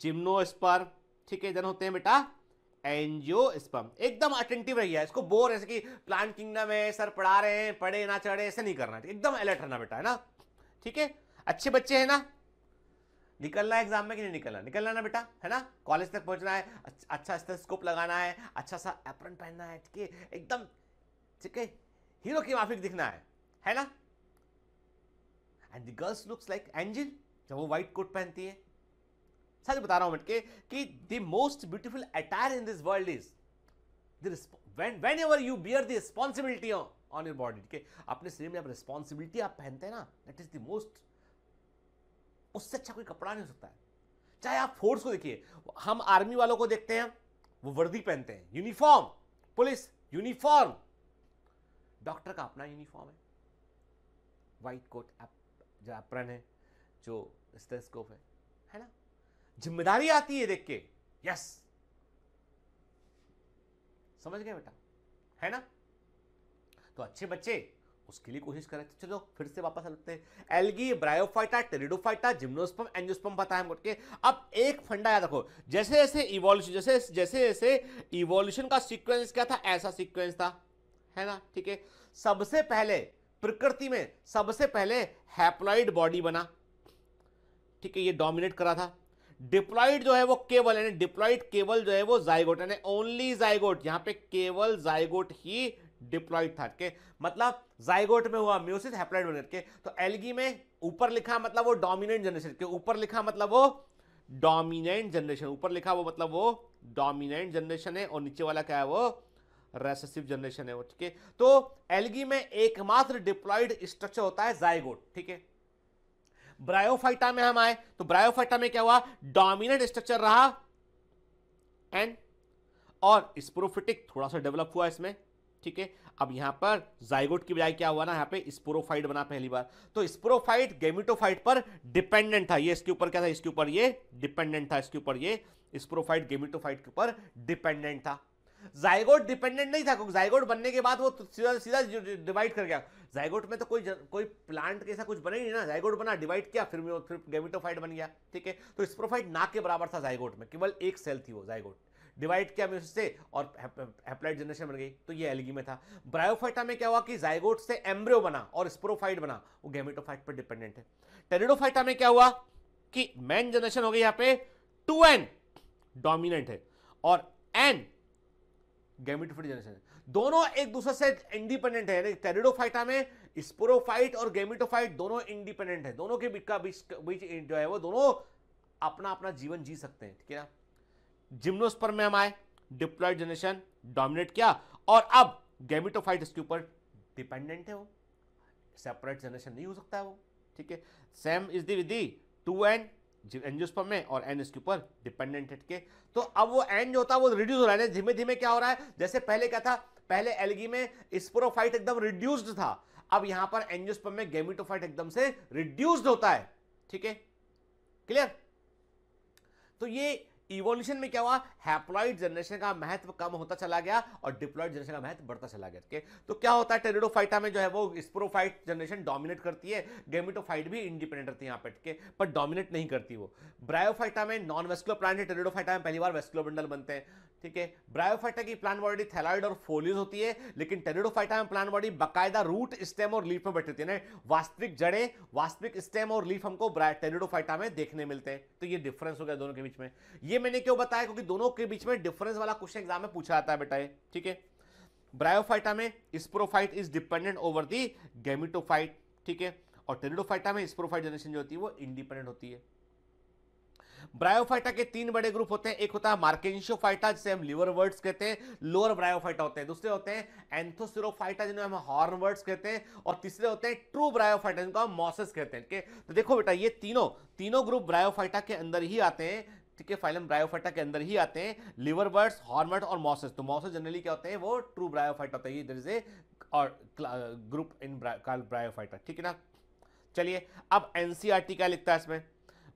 जिम्नोस्पर्म, ठीक है, देन होते हैं बेटा एंजियोस्पर्म। एकदम अटेंटिव रहिए, इसको बोर ऐसे कि प्लांट किंगडम है सर पढ़ा रहे हैं, पढ़े ना चढ़े, ऐसे नहीं करना, एकदम अलर्ट रहना बेटा, है ना, ठीक है। अच्छे बच्चे हैं ना, निकलना है एग्जाम में कि नहीं निकलना, निकलना ना बेटा, है ना, कॉलेज तक पहुंचना है, अच्छा स्टेथोस्कोप लगाना है, अच्छा सा एप्रन पहनना है, ठीक है, एकदम ठीक है, हीरो की माफिक दिखना है ना। And the girls looks like angel जब वो व्हाइट कोट पहनती है। सच बता रहा हूं बेटे कि the most beautiful attire in this world is whenever you bear the responsibility on your body, ठीक है, अपने शरीर में आप रिस्पॉन्सिबिलिटी आप पहनते हैं ना, दैट इज द मोस्ट, उससे अच्छा कोई कपड़ा नहीं हो सकता है। चाहे आप फोर्स को देखिए, हम आर्मी वालों को देखते हैं वो वर्दी पहनते हैं, यूनिफॉर्म, पुलिस यूनिफॉर्म, डॉक्टर का अपना यूनिफॉर्म है, व्हाइट कोट, जो एप्रन है, जो स्टेथोस्कोप है ना, जिम्मेदारी आती है देख के, यस, समझ गए बेटा, है ना। तो अच्छे बच्चे उसके लिए कोशिश करें। तो चलो फिर से वापस आते हैं, algae, bryophyta, pteridophyta, gymnosperm, angiosperm पता है हमको के। अब एक फंडा याद रखो, जैसे जैसे इवोल्यूशन, जैसे इवोल्यूशन का सीक्वेंस क्या था, ऐसा सीक्वेंस था, है ना, ठीक है। सबसे पहले प्रकृति में सबसे पहले हैप्लॉइड बॉडी बना, ठीक है, ये डोमिनेट करा था। डिप्लॉइड जो है वो केवल, यानी डिप्लॉइड केवल जो है वो जाइगोट, यानी ओनली जाइगोट, यहां पे केवल जाइगोट ही डिप्लॉइड था, के मतलब जाइगोट में हुआ म्यूसिस, हैप्लॉइड बन के। तो एल्गी में ऊपर लिखा मतलब वो डोमिनेंट जनरेशन के, ऊपर लिखा मतलब वो डोमिनेंट जनरेशन, ऊपर लिखा वो मतलब वो डोमिनेंट जनरेशन है, और नीचे वाला क्या है वो रेसेसिव जनरेशन है वो, ठीक है। तो एल्गी में एकमात्र डिप्लॉइड स्ट्रक्चर होता है जाइगोट, ठीक है। ब्रायोफाइटा में हम आए तो ब्रायोफाइटा में क्या हुआ, डोमिनेंट स्ट्रक्चर रहा एंड, और स्पोरोफिटिक थोड़ा सा डेवलप हुआ इसमें, ठीक है। अब यहां पर जाइगोट की बजाय क्या हुआ ना, यहां पे स्पोरोफाइट बना पहली बार। तो स्पोरोफाइट गेमिटोफाइट पर डिपेंडेंट था, ये इसके ऊपर क्या था, इसके ऊपर ये डिपेंडेंट था, इसके ऊपर ये स्पोरोफाइट गेमिटोफाइट के ऊपर डिपेंडेंट था। जाइगोट डिपेंडेंट नहीं था, क्योंकि जाइगोट बनने के बाद वो सीधा डिवाइड कर गया। जाइगोट में तो कोई प्लांट के ऐसा कुछ बना ही नहीं ना, जाइगोट बना, डिवाइड किया, फिर गेमिटोफाइट बन गया, ठीक है। तो स्पोरोफाइट ना के बराबर था जाइगोट में, केवल एक सेल थी वो जाइगोट, डिवाइड किया म्यूसिस से और हैप्लॉइड जनरेशन बन गई। तो ये एल्गी में था। ब्रायोफाइटा में क्या हुआ कि जाइगोट से एम्ब्रियो बना और स्पोरोफाइट बना, वो गेमिटोफाइट पर डिपेंडेंट है। टेरिडोफाइटा में क्या हुआ कि मेन जनरेशन हो गई यहां पे 2n डोमिनेंट है, और n गैमेटोफाइट जनरेशन, दोनों एक दूसरे से इंडिपेंडेंट है। टेरिडोफाइटा में स्पोरोफाइट और गैमेटोफाइट दोनों इंडिपेंडेंट है, दोनों के बीच जो है वो दोनों अपना अपना जीवन जी सकते हैं, ठीक है ना। जिम्नोस्पर्म में हम आए, डिप्लॉइड जनरेशन डोमिनेट किया, और अब गैमेटोफाइट इसके ऊपर डिपेंडेंट है, वो सेपरेट जनरेशन नहीं हो सकता है वो, ठीक है। Same is the Vidhi 2n angiosperm में, और एन इसके ऊपर डिपेंडेंट है। के तो अब वो एन जो होता है वो रिड्यूस हो रहा है, धीमे धीमे क्या हो रहा है, जैसे पहले क्या था, पहले एल्गी में स्पोरोफाइट एकदम रिड्यूस्ड था, अब यहां पर एंजियोस्पर्म में गैमेटोफाइट एकदम से रिड्यूस्ड होता है। ठीक है, क्लियर। तो ये इवोल्यूशन में क्या हुआ, हैप्लॉइड जनरेशन का महत्व कम होता चला गया और डिप्लॉइड जनरेशन का महत्व बढ़ता चला गया। ठीक है, तो क्या होता है, टेरिडोफाइटा में जो है वो स्पोरोफाइट जनरेशन डोमिनेट करती है, गैमेटोफाइट भी इंडिपेंडेंट रहती है यहाँ पे, ठीक है, पर डोमिनेट नहीं करती वो। ब्रायोफाइटा में नॉन वेस्कुलर प्लांट है, टेरिडोफाइटा में पहली बार वेस्कुलर बंडल बनते हैं। ठीक है, ब्रायोफाइटा की प्लांट बॉडी थैलॉइड और फोलियोज होती है, लेकिन टेरिडोफाइटा में प्लांट बॉडी बकायदा रूट, स्टेम और लीफ में बैठी होती है ना। वास्तविक जड़ें, वास्तविक स्टेम और लीफ हमको टेरिडोफाइटा में देखने मिलते हैं। तो ये डिफरेंस हो गया दोनों के बीच में। ये मैंने क्यों बताया, क्योंकि दोनों के बीच में डिफरेंस वाला क्वेश्चन एग्जाम में पूछा जाता है बेटा ये। ठीक है, ब्रायोफाइटा में sporophyte is dependent over the gametophyte. ठीक है, और टेरिडोफाइटा में स्पोरोफाइट जनरेशन जो होती है वो इंडिपेंडेंट होती है। ब्रायोफाइटा के 3 बड़े ग्रुप होते हैं, एक होता है मार्केंशियोफाइटा जिसे हम लिवरवर्ड्स कहते हैं, लोअर ब्रायोफाइटा होते हैं, दूसरे होते हैं एंथोसिरोफाइटा जिन्हें हम हॉर्नवर्ड्स कहते हैं, और तीसरे होते हैं ट्रू ब्रायोफाइटा जिनको हम मॉसेस कहते हैं। तो देखो बेटा ये तीनों ग्रुप ब्रायोफाइटा के अंदर ही आते हैं। ठीक है, फाइलम ब्रायोफाइटा के अंदर ही आते हैं, लिवरवर्ड्स, हॉर्नवर्ड और मॉसेस। तो मॉसेस जनरली क्या होते हैं, वो ट्रू ब्रायोफाइटा होता है, देयर इज ए और ग्रुप इन ब्रायोफाइटा। ठीक है ना। चलिए अब एनसीईआरटी क्या लिखता है इसमें,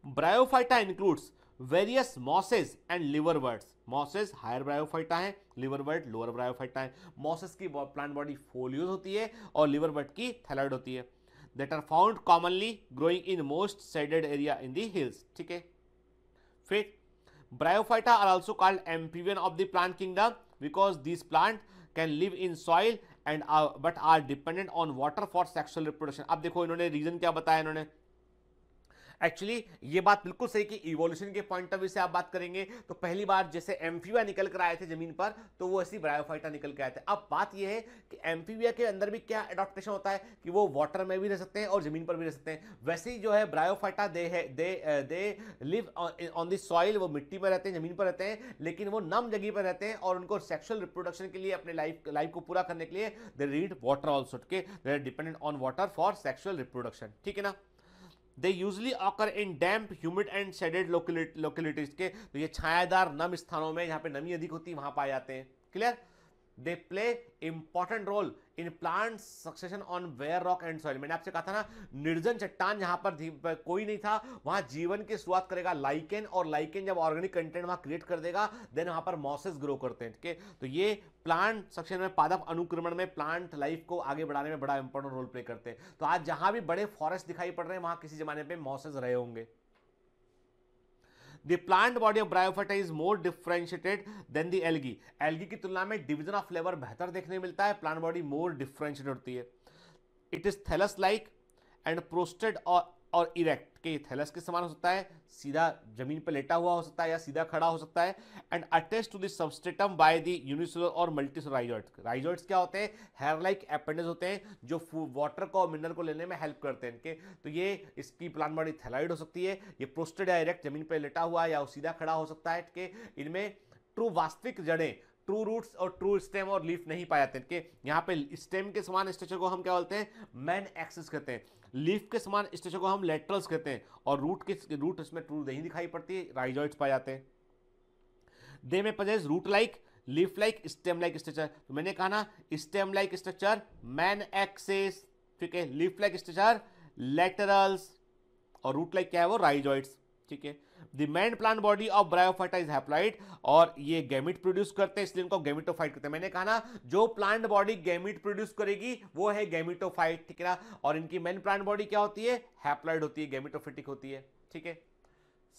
bryophyta includes various mosses and liverworts. Mosses higher bryophyta है, लिवरवर्ड लोअर ब्रायोफाइटा है। मॉसेस की प्लांट बॉडी फोलियोज होती है और लिवरवर्ड की थैलॉइड होती है, that are found commonly growing in most shaded area in the hills. ठीक है, फिर bryophyta are also called amphibian of the plant kingdom because this plant can live in soil and but are dependent on water for sexual reproduction. अब देखो इन्होंने रीजन क्या बताया, इन्होंने एक्चुअली ये बात बिल्कुल सही कि इवोल्यूशन के पॉइंट ऑफ व्यू से आप बात करेंगे तो पहली बार जैसे एम्फीबिया निकल कर आए थे जमीन पर, तो वो ऐसी ब्रायोफाइटा निकल के आए थे। अब बात ये है कि एम्फीबिया के अंदर भी क्या एडॉप्टेशन होता है कि वो वाटर में भी रह सकते हैं और जमीन पर भी रह सकते हैं। वैसे ही जो है bryophyta they live on the soil, वो मिट्टी पर रहते हैं, जमीन पर रहते हैं, लेकिन वो नम जगह पर रहते हैं और उनको सेक्सुअल रिप्रोडक्शन के लिए, अपने लाइफ को पूरा करने के लिए they need water also. They are dependent on water for sexual reproduction. ठीक है ना। They usually occur in damp, humid and shaded localities के, तो ये छायादार नम स्थानों में जहां पे नमी अधिक होती है वहां पाए जाते हैं। Clear. They play important role in plant succession on bare rock and soil। मैंने आपसे कहा था ना, निर्जन चट्टान जहां पर कोई नहीं था वहां जीवन की शुरुआत करेगा लाइकेन, और लाइकेन जब ऑर्गेनिक कंटेंट वहां क्रिएट कर देगा देन वहां पर मॉसेस ग्रो करते हैं। ठीक है, तो ये प्लांट सक्सेशन में, पादप अनुक्रमण में प्लांट लाइफ को आगे बढ़ाने में बड़ा इंपॉर्टेंट रोल प्ले करते हैं। तो आज जहां भी बड़े फॉरेस्ट दिखाई पड़ रहे हैं वहां किसी जमाने पे मॉसेस रहे होंगे। The plant body of Bryophyta is more differentiated than the algae। algae की तुलना में डिवीजन ऑफ फ्लेवर बेहतर देखने मिलता है, प्लांट बॉडी मोर डिफरेंशिएटेड होती है। It is thallus like and prostrate और इरेक्ट, के थैलस के समान हो सकता है, सीधा जमीन पर लेटा हुआ हो सकता है या सीधा खड़ा हो सकता है, and attached to the substratum by the unicellular और मल्टीसेलुलर राइजोइड्स। राइजोइड्स क्या होते हैं, हेयर लाइक एपेंडेज होते हैं जो वाटर को और मिनरल को लेने में हेल्प करते हैं इनके। तो ये इसकी प्लांट बॉडी थैलॉइड हो सकती है, ये प्रोस्टेड या इरेक्ट जमीन पर लेटा हुआ या सीधा खड़ा हो सकता है कि इनमें ट्रू वास्तविक जड़ें, ट्रू रूट्स और ट्रू स्टेम और लीफ नहीं पाए जाते हैं। यहाँ पे स्टेम के समान स्ट्रक्चर को हम क्या बोलते हैं, मैन एक्सिस कहते हैं, लीफ के समान स्ट्रक्चर को हम लेटरल्स कहते हैं, और रूट इसमें ट्रू नहीं दिखाई पड़ती है, राइजोइड्स पाए जाते हैं। They may possess root like, leaf like, stem like structure. तो मैंने कहा ना, stem like structure main axis, ठीक है, लीफ लाइक स्ट्रक्चर लेटरल्स, और रूट लाइक क्या है वो राइजोइड्स। ठीक है, the main plant body of bryophyta is haploid, और ये गैमिट प्रोड्यूस करते हैं इसलिए इनको गैमिटोफाइट कहते हैं। मैंने कहा ना, जो प्लांट बॉडी गैमिट प्रोड्यूस करेगी वो है गैमिटोफाइट। ठीक है ना, और इनकी मेन प्लांट बॉडी क्या होती है, हैप्लॉइड होती है, गैमिटोफिटिक होती है। ठीक है,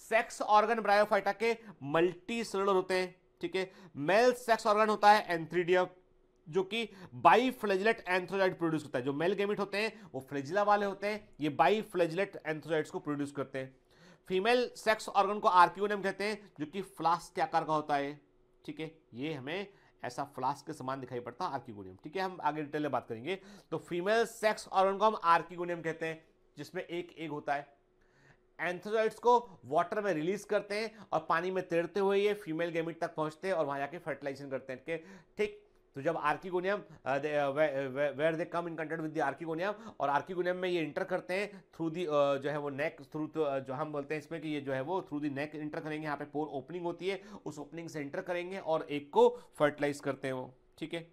सेक्स ऑर्गन ब्रायोफाइटा के मल्टी सेलुलर होते हैं। ठीक है, मेल सेक्स ऑर्गन होता है एंथ्रीडियम, जो कि बाई फ्लैजिलेट एंथ्रोजाइड प्रोड्यूस करता है। जो मेल गैमिट होते हैं वो फ्लैजिला वाले होते हैं, ये बाई फ्लैजिलेट एंथ्रोजाइड्स को प्रोड्यूस करते हैं। फीमेल सेक्स ऑर्गन को आर्क्यूनियम कहते हैं, जो कि फ्लास्क के आकार का होता है। ठीक है, ये हमें ऐसा फ्लास्क के समान दिखाई पड़ता है आर्किगोनियम। ठीक है, हम आगे डिटेल में बात करेंगे। तो फीमेल सेक्स ऑर्गन को हम आर्किगोनियम कहते हैं, जिसमें एक एग होता है। एंथ्रोजाइड्स को वाटर में रिलीज करते हैं और पानी में तैरते हुए ये फीमेल गैमिट तक पहुंचते हैं और वहां जाके फर्टिलाइजेशन करते हैं। ठीक, तो जब archegonium where they come in contact with the archegonium, और आर्किगोनियम में ये इंटर करते हैं थ्रू दी जो है वो नेक, थ्रू जो हम बोलते हैं इसमें कि ये जो है वो थ्रू दी नेक इंटर करेंगे, यहाँ पे पोर ओपनिंग होती है, उस ओपनिंग से इंटर करेंगे और एक को फर्टिलाइज करते हैं वो, ठीक है।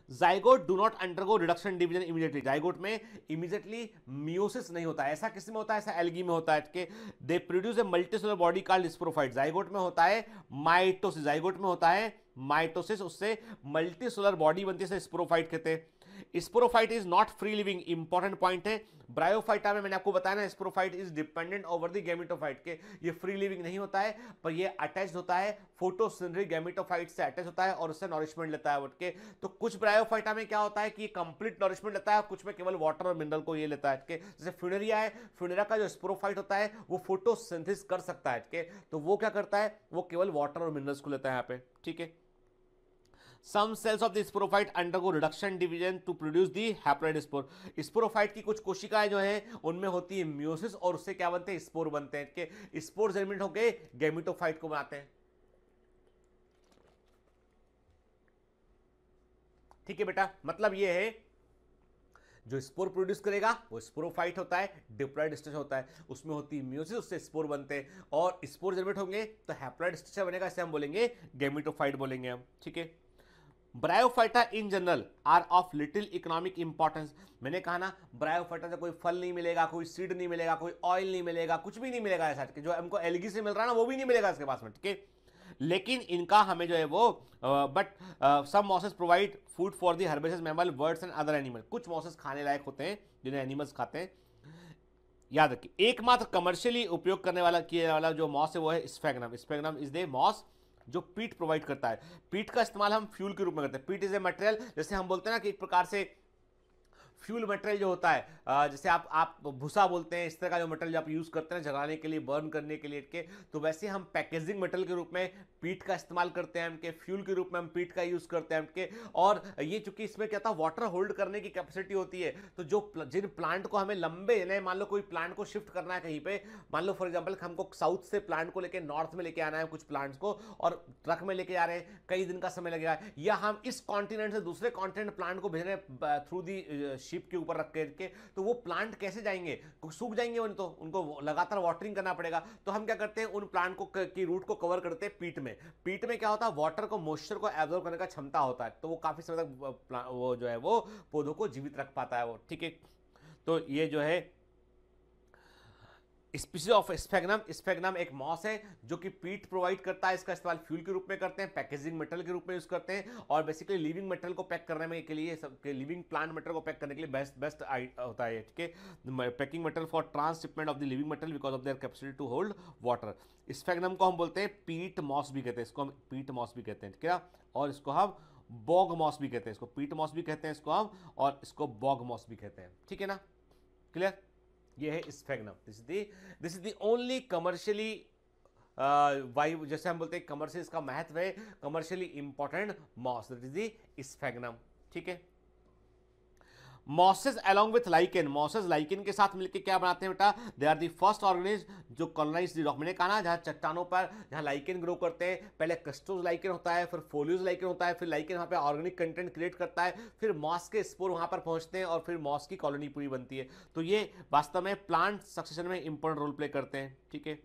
Zygote do not undergo reduction division immediately, zygote में इमीडिएटली मियोसिस नहीं होता है। ऐसा किस में होता है? ऐसा एल्गी में होता है कि they produce a multicellular body called sporophyte. Zygote में होता है माइटोसिस, जाइगोट में होता है माइटोसिस, उससे मल्टीसेलुलर बॉडी बनती है, स्पोरोफाइट कहते हैं। Sporophyte is not free living, important point है। ब्रायोफाइटा में मैंने आपको बताया ना, sporophyte is dependent over the gametophyte के, ये फ्री लिविंग नहीं होता है, पर ये अटैच होता है फोटोसिंथेटिक गैमेटोफाइट से अटैच होता है और उससे नॉरिशमेंट लेता है उठ के। तो कुछ ब्रायोफाइटा में क्या होता है कि ये कंप्लीट नॉरिशमेंट लेता है, कुछ में केवल वाटर और मिनरल को ये लेता है के। जैसे फ्यूनेरिया है, फ्यूनेरिया का जो स्पोरोफाइट होता है वो फोटोसिंथेसिस कर सकता है के, तो वो क्या करता है, वो केवल वाटर और मिनरल्स को लेता है यहाँ पे, ठीक है। Some cells of the sporophyte undergo reduction division to produce the haploid spore. Sporophyte की कुछ कोशिकाएं जो हैं उनमें होती है म्यूसिस, और उससे क्या बनते हैं, स्पोर बनते हैं कि स्पोर जर्मिनेट होकर गैमेटोफाइट को बनाते हैं, ठीक है बेटा। मतलब ये है जो स्पोर प्रोड्यूस करेगा वो स्पोरोफाइट होता है, डिप्लॉइड स्ट्रक्चर होता है, उसमें होती है म्यूसिस, उससे स्पोर बनते हैं और स्पोर जर्मिनेट होंगे तो हैप्लॉइड स्ट्रक्चर बनेगा, इसे हम बोलेंगे गैमेटोफाइट बोलेंगे हम, ठीक है। Bryophyta in general R of little economic importance. मैंने कहा ना, ब्रायोफाइटा से कोई फल नहीं मिलेगा, कोई सीड नहीं मिलेगा, कोई ऑयल नहीं मिलेगा, कुछ भी नहीं मिलेगा ऐसा कि जो हमको एल्गी से मिल रहा है ना वो भी नहीं मिलेगा इसके पास में, ठीक है। लेकिन इनका हमें जो है वो but some mosses provide food for the herbaceous mammal, birds and other animal. कुछ मॉसेस खाने लायक होते हैं जिन्हें एनिमल्स खाते हैं। याद रखिए, एकमात्र कमर्शियली उपयोग करने वाला किए वाला जो मॉस है वो है sphagnum. Sphagnum is the moss जो पीट प्रोवाइड करता है। पीट का इस्तेमाल हम फ्यूल के रूप में करते हैं। पीट इज ए मटेरियल, जैसे हम बोलते हैं ना कि एक प्रकार से फ्यूल मटेरियल जो होता है, जैसे आप भूसा बोलते हैं, इस तरह का जो मटेरियल आप यूज करते हैं जलाने के लिए, बर्न करने के लिए के, तो वैसे हम पैकेजिंग मटेरियल के रूप में पीट का इस्तेमाल करते हैं हमके, फ्यूल के रूप में हम पीट का यूज करते हैं हमके। और ये चूंकि इसमें क्या था, वाटर होल्ड करने की कैपेसिटी होती है, तो जो जिन प्लांट को हमें लंबे, मान लो कोई प्लांट को शिफ्ट करना है कहीं पे, मान लो फॉर एग्जाम्पल हमको साउथ से प्लांट को लेकर नॉर्थ में लेके आना है कुछ प्लांट्स को, और ट्रक में लेके जा रहे हैं, कई दिन का समय लगेगा, या हम इस कॉन्टिनेंट से दूसरे कॉन्टिनेंट प्लांट को भेज रहे हैं थ्रू दी शिप के ऊपर रख के, तो वो प्लांट कैसे जाएंगे, सूख जाएंगे, उनको लगातार वाटरिंग करना पड़ेगा। तो हम क्या करते हैं, उन प्लांट को की रूट को कवर करते हैं पीट में। पीट में क्या होता है, वाटर को, मॉइस्चर को एब्जॉर्ब करने का क्षमता होता है, तो वो काफी समय तक वो जो है वो पौधों को जीवित रख पाता है वो, ठीक है। तो ये जो है स्पीशीज ऑफ स्फेग्नम, स्फेग्नम एक मॉस है जो कि पीट प्रोवाइड करता है, इसका इस्तेमाल फ्यूल के रूप में करते हैं, पैकेजिंग मटेरियल के रूप में यूज करते हैं, और बेसिकली लिविंग मटेरियल को पैक करने में के लिए, लिविंग प्लांट मटेरियल को पैक करने के लिए बेस्ट होता है, ठीक है। Packing material for transshipment of the living material because of their capacity to hold water. Sphagnum को हम बोलते हैं पीट मॉस भी कहते हैं, इसको हम पीट मॉस भी कहते हैं, ठीक है, और इसको हम बॉग मॉस भी कहते हैं, इसको पीट मॉस भी कहते हैं इसको हम, और इसको बॉग मॉस भी कहते हैं, ठीक है ना, क्लियर। ये है sphagnum, this is the only commercially वायु, जैसे हम बोलते हैं कमर्शियल, इसका महत्व है, commercially important moss, that is the sphagnum, ठीक है। Mosses along with lichen, mosses lichen के साथ मिलकर क्या बनाते हैं बेटा, they are the first organism जो कॉलोनाइज द रॉक। मैंने कहा ना, जहां चट्टानों पर जहां लाइकेन ग्रो करते हैं, पहले क्रस्टोज लाइकेन होता है, फिर फोलियोज लाइकेन होता है, फिर लाइकेन वहां पे ऑर्गेनिक कंटेंट क्रिएट करता है, फिर मॉस के स्पोर वहां पर पहुंचते हैं और फिर मॉस की कॉलोनी पूरी बनती है। तो ये वास्तव में प्लांट सक्सेशन में इंपॉर्टेंट रोल प्ले करते हैं, ठीक है।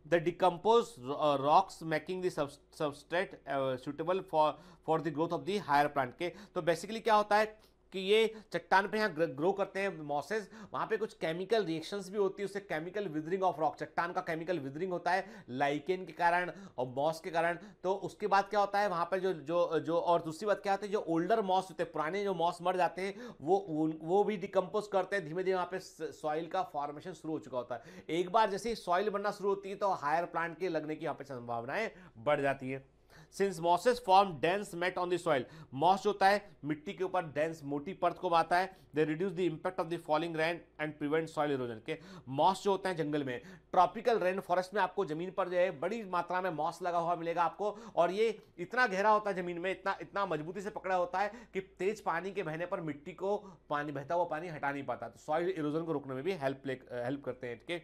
The decomposed rocks making the substrate suitable for the growth of the higher plant के। तो बेसिकली क्या होता है कि ये चट्टान पे यहाँ ग्रो करते हैं मॉसेस, वहाँ पे कुछ केमिकल रिएक्शंस भी होती है, उससे केमिकल विदरिंग ऑफ रॉक, चट्टान का केमिकल विदरिंग होता है लाइकेन के कारण और मॉस के कारण। तो उसके बाद क्या होता है वहाँ पर जो और दूसरी बात क्या होती है, जो ओल्डर मॉस होते हैं, पुराने जो मॉस मर जाते हैं, वो भी डिकम्पोज करते हैं धीमे धीमे, वहाँ पे सॉइल का फॉर्मेशन शुरू हो चुका होता है। एक बार जैसे ही सॉइल बनना शुरू होती है तो हायर प्लांट के लगने की यहाँ पे संभावनाएं बढ़ जाती है। Since mosses form dense mat on the soil, moss जो होता है मिट्टी के ऊपर डेंस मोटी परत को बनाता है, they reduce the impact of the falling rain and prevent soil erosion के। मॉस जो होता है जंगल में, ट्रॉपिकल रेन फॉरेस्ट में आपको जमीन पर जो है बड़ी मात्रा में मॉस लगा हुआ मिलेगा आपको, और ये इतना गहरा होता है जमीन में, इतना मजबूती से पकड़ा होता है कि तेज पानी के बहने पर मिट्टी को बहता हुआ पानी हटा नहीं पाता, तो सॉइल इरोजन को रोकने में भी हेल्प करते हैं, ठीक है।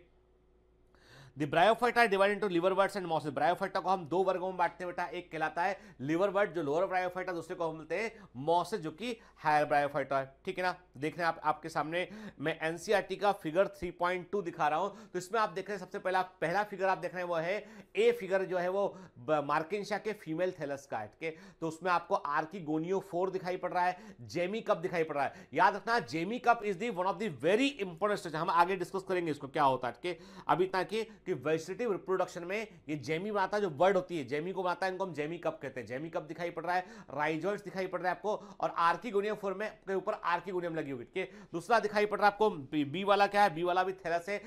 The bryophyta divide into liver birds and mosses. Bryophyta को हम दो वर्गों में बांटते हैं बेटा, एक कहलाता है लिवर बर्ड जो लोअर ब्रायोफाइटा, दूसरे को हम बोलते हैं मॉसेस जो कि हायर ब्रायोफाइटा है। ठीक है ना, देख रहे हैं आपके सामने मैं एनसीईआरटी का फिगर 3.2 दिखा रहा हूं। तो इसमें आप देख रहे हैं सबसे पहला फिगर आप देख रहे हैं वो है ए फिगर जो है वो मार्किंशिया के फीमेल थैलस का है। ठीक है, तो उसमें आपको आर्किगोनियोफोर दिखाई पड़ रहा है, जेमी कप दिखाई पड़ रहा है। याद रखना Jamie cup is the one of the very important structure, हम आगे डिस्कस करेंगे इसको क्या होता है। ठीक है, अभी इतना कि वेजिटेटिव रिप्रोडक्शन में ये जेमी बनाता है, जो बर्ड होती है जेमी को बनाता है, इनको हम जेमी कप कहते हैं। जेमी कप दिखाई पड़ रहा है, राइजोइड्स दिखाई पड़ रहा है आपको, और आर्किगोनियोफोर में के ऊपर आर्किगोनियम लगी हुई। ठीक है, दूसरा दिखाई पड़ रहा है आपको बी वाला क्या है, बी वाला भी थैलस है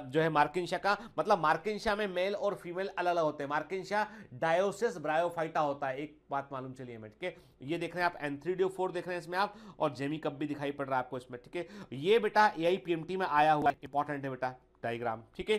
जो है मार्किंशिया का, मतलब मार्किंशिया में मेल और फीमेल अलग अलग होते हैं। मार्किंशिया डायोसिस ब्रायोफाइटा होता है, एक बात मालूम चलिए हमें। ठीक है, ये देख रहे हैं आप एंथ्रीडियोफोर देख रहे हैं इसमें आप, और जेमी कप भी दिखाई पड़ रहा है आपको इसमें। ठीक है, ये बेटा एआईपीएमटी में आया हुआ इंपॉर्टेंट है बेटा डायग्राम। ठीक है,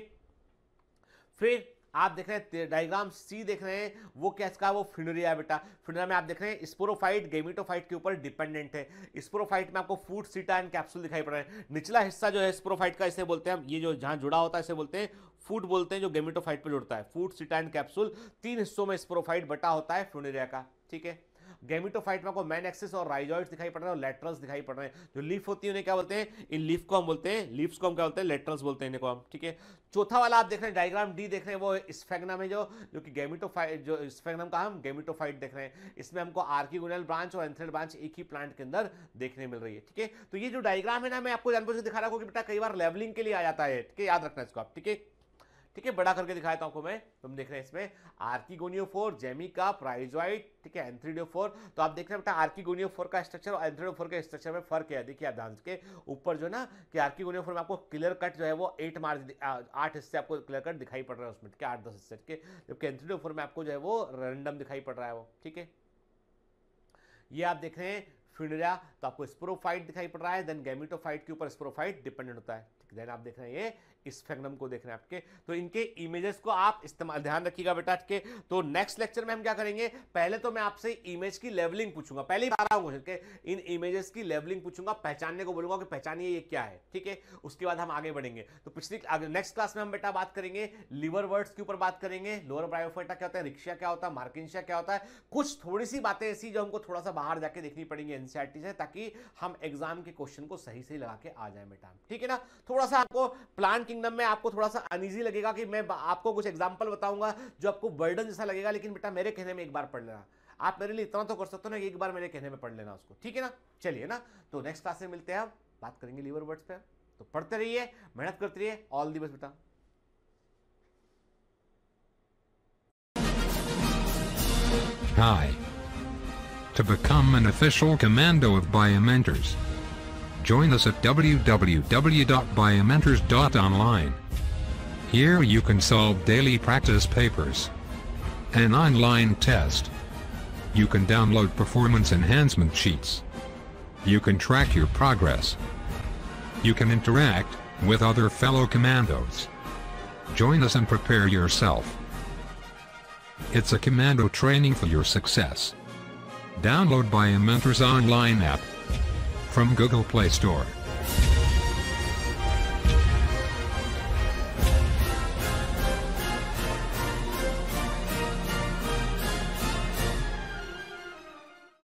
फिर आप देख रहे हैं डायग्राम सी देख रहे हैं, वो क्या इसका वो फिनोरिया है बेटा। फिनोरिया में आप देख रहे हैं स्पोरोफाइट गेमिटोफाइट के ऊपर डिपेंडेंट है। स्पोरोफाइट में आपको फूड सीटा एंड कैप्सूल दिखाई पड़ रहे हैं। निचला हिस्सा जो है स्पोरोफाइट का इसे बोलते हैं, ये जो जहां जुड़ा होता है इसे बोलते हैं फूड बोलते हैं, जो गेमिटोफाइट पर जुड़ता है। फूड सीटा एंड कैप्सूल 3 हिस्सों में स्पोरोफाइट बटा होता है फिनोरिया का। ठीक है, गेमिटोफाइट में आपको मैन एक्सिस और राइजॉइड्स दिखाई पड़ रहे हैं और लेटरल्स दिखाई पड़ रहे हैं। जो लीफ होती है उन्हें क्या बोलते हैं, इन लीफ को हम बोलते हैं, लीव्स को हम क्या बोलते हैं, लेटरल्स बोलते हैं इनको हम। ठीक है, चौथा वाला आप देख रहे हैं डायग्राम डी देख रहे हैं, वो स्फेग्नम है जो कि गेमिटोफाइट, जो स्फेग्नम का हम गेमिटोफाइट देख रहे हैं। इसमें हमको आर्किगोनल ब्रांच और एंथ्रेल ब्रांच एक ही प्लांट के अंदर देखने मिल रही है। ठीक है, तो ये जो डायग्राम है ना, मैं आपको जानबूझ के दिखा रहा हूं कि बेटा कई बार लेवलिंग के लिए आ जाता है। ठीक है, याद रखना इसको आप। ठीक है, ठीक है, बड़ा करके दिखाया था आपको मैं। तुम देख रहे हैं इसमें आर्किगोनियोफोर, जेमी कप, राइजॉइड, ठीक है, एंथ्रीडियोफोर। तो आप देख रहे हैं बेटा आर्किगोनियोफोर का स्ट्रक्चर और एंथ्रीडियोफोर के स्ट्रक्चर में फर्क है। देखिए आप ध्यान के ऊपर जो ना कि आर्किगोनियोफोर में आपको क्लियर कट जो है वो 8 हिस्से आपको क्लियर कट दिखाई पड़ रहा है उसमें, ठीक है, 8-10 हिस्से के, जबकि एंथ्रीडियोफोर में आपको जो है वो रैंडम दिखाई पड़ रहा है वो। ठीक है, ये आप देख रहे हैं फिनोरिया, तो आपको स्पोरोफाइट दिखाई पड़ रहा है, देन गेमिटोफाइट के ऊपर स्पोरोफाइट डिपेंडेंट होता है। देन आप देख रहे हैं ये स्फेग्नम को देख रहे हैं आपके, तो इनके इमेजेस को आप इस्तेमाल ध्यान रखिएगा बेटा के। तो नेक्स्ट लेक्चर में हम क्या करेंगे, पहले तो मैं आपसे इमेज की लेवलिंग पूछूंगा, पहले ही बता रहा हूं कि इन इमेजेस की लेवलिंग पूछूंगा, पहचानने को बोलूंगा कि पहचानिए ये क्या है। ठीक है, उसके बाद हम आगे बढ़ेंगे। तो नेक्स्ट क्लास में हम बेटा बात करेंगे लिवर बर्ड्स के ऊपर बात करेंगे, लोअर ब्रायोफाइटा क्या होता है, रिक्शिया क्या होता है, मार्किंशिया क्या होता है, कुछ थोड़ी सी बातें ऐसी जो हमको थोड़ा सा बाहर जाके देखनी पड़ेंगी एनसीईआरटी से, ताकि हम एग्जाम के क्वेश्चन को सही से लगा के आ जाए बेटा। ठीक है ना, थोड़ा सा आपको प्लांट किंगडम में आपको थोड़ा सा अनईजी लगेगा कि मैं आपको कुछ एग्जांपल बताऊंगा जो आपको बर्डन जैसा लगेगा, लेकिन बेटा मेरे कहने में एक बार पढ़ लेना। आप मेरे लिए इतना तो कर सकते हो ना, एक बार मेरे कहने में पढ़ लेना उसको। ठीक है ना, चलिए ना, तो नेक्स्ट क्लास में मिलते हैं, हम बात करेंगे लिवर बर्ड्स पे। तो पढ़ते रहिए, मेहनत करते रहिए, ऑल दी बेस्ट बेटा। Hi. To become an official commando of Biomentors, join us at www.biomentors.online. Here you can solve daily practice papers, an online test. You can download performance enhancement sheets. You can track your progress. You can interact with other fellow commandos. Join us and prepare yourself. It's a commando training for your success. Download Biomentors online app from Google Play Store.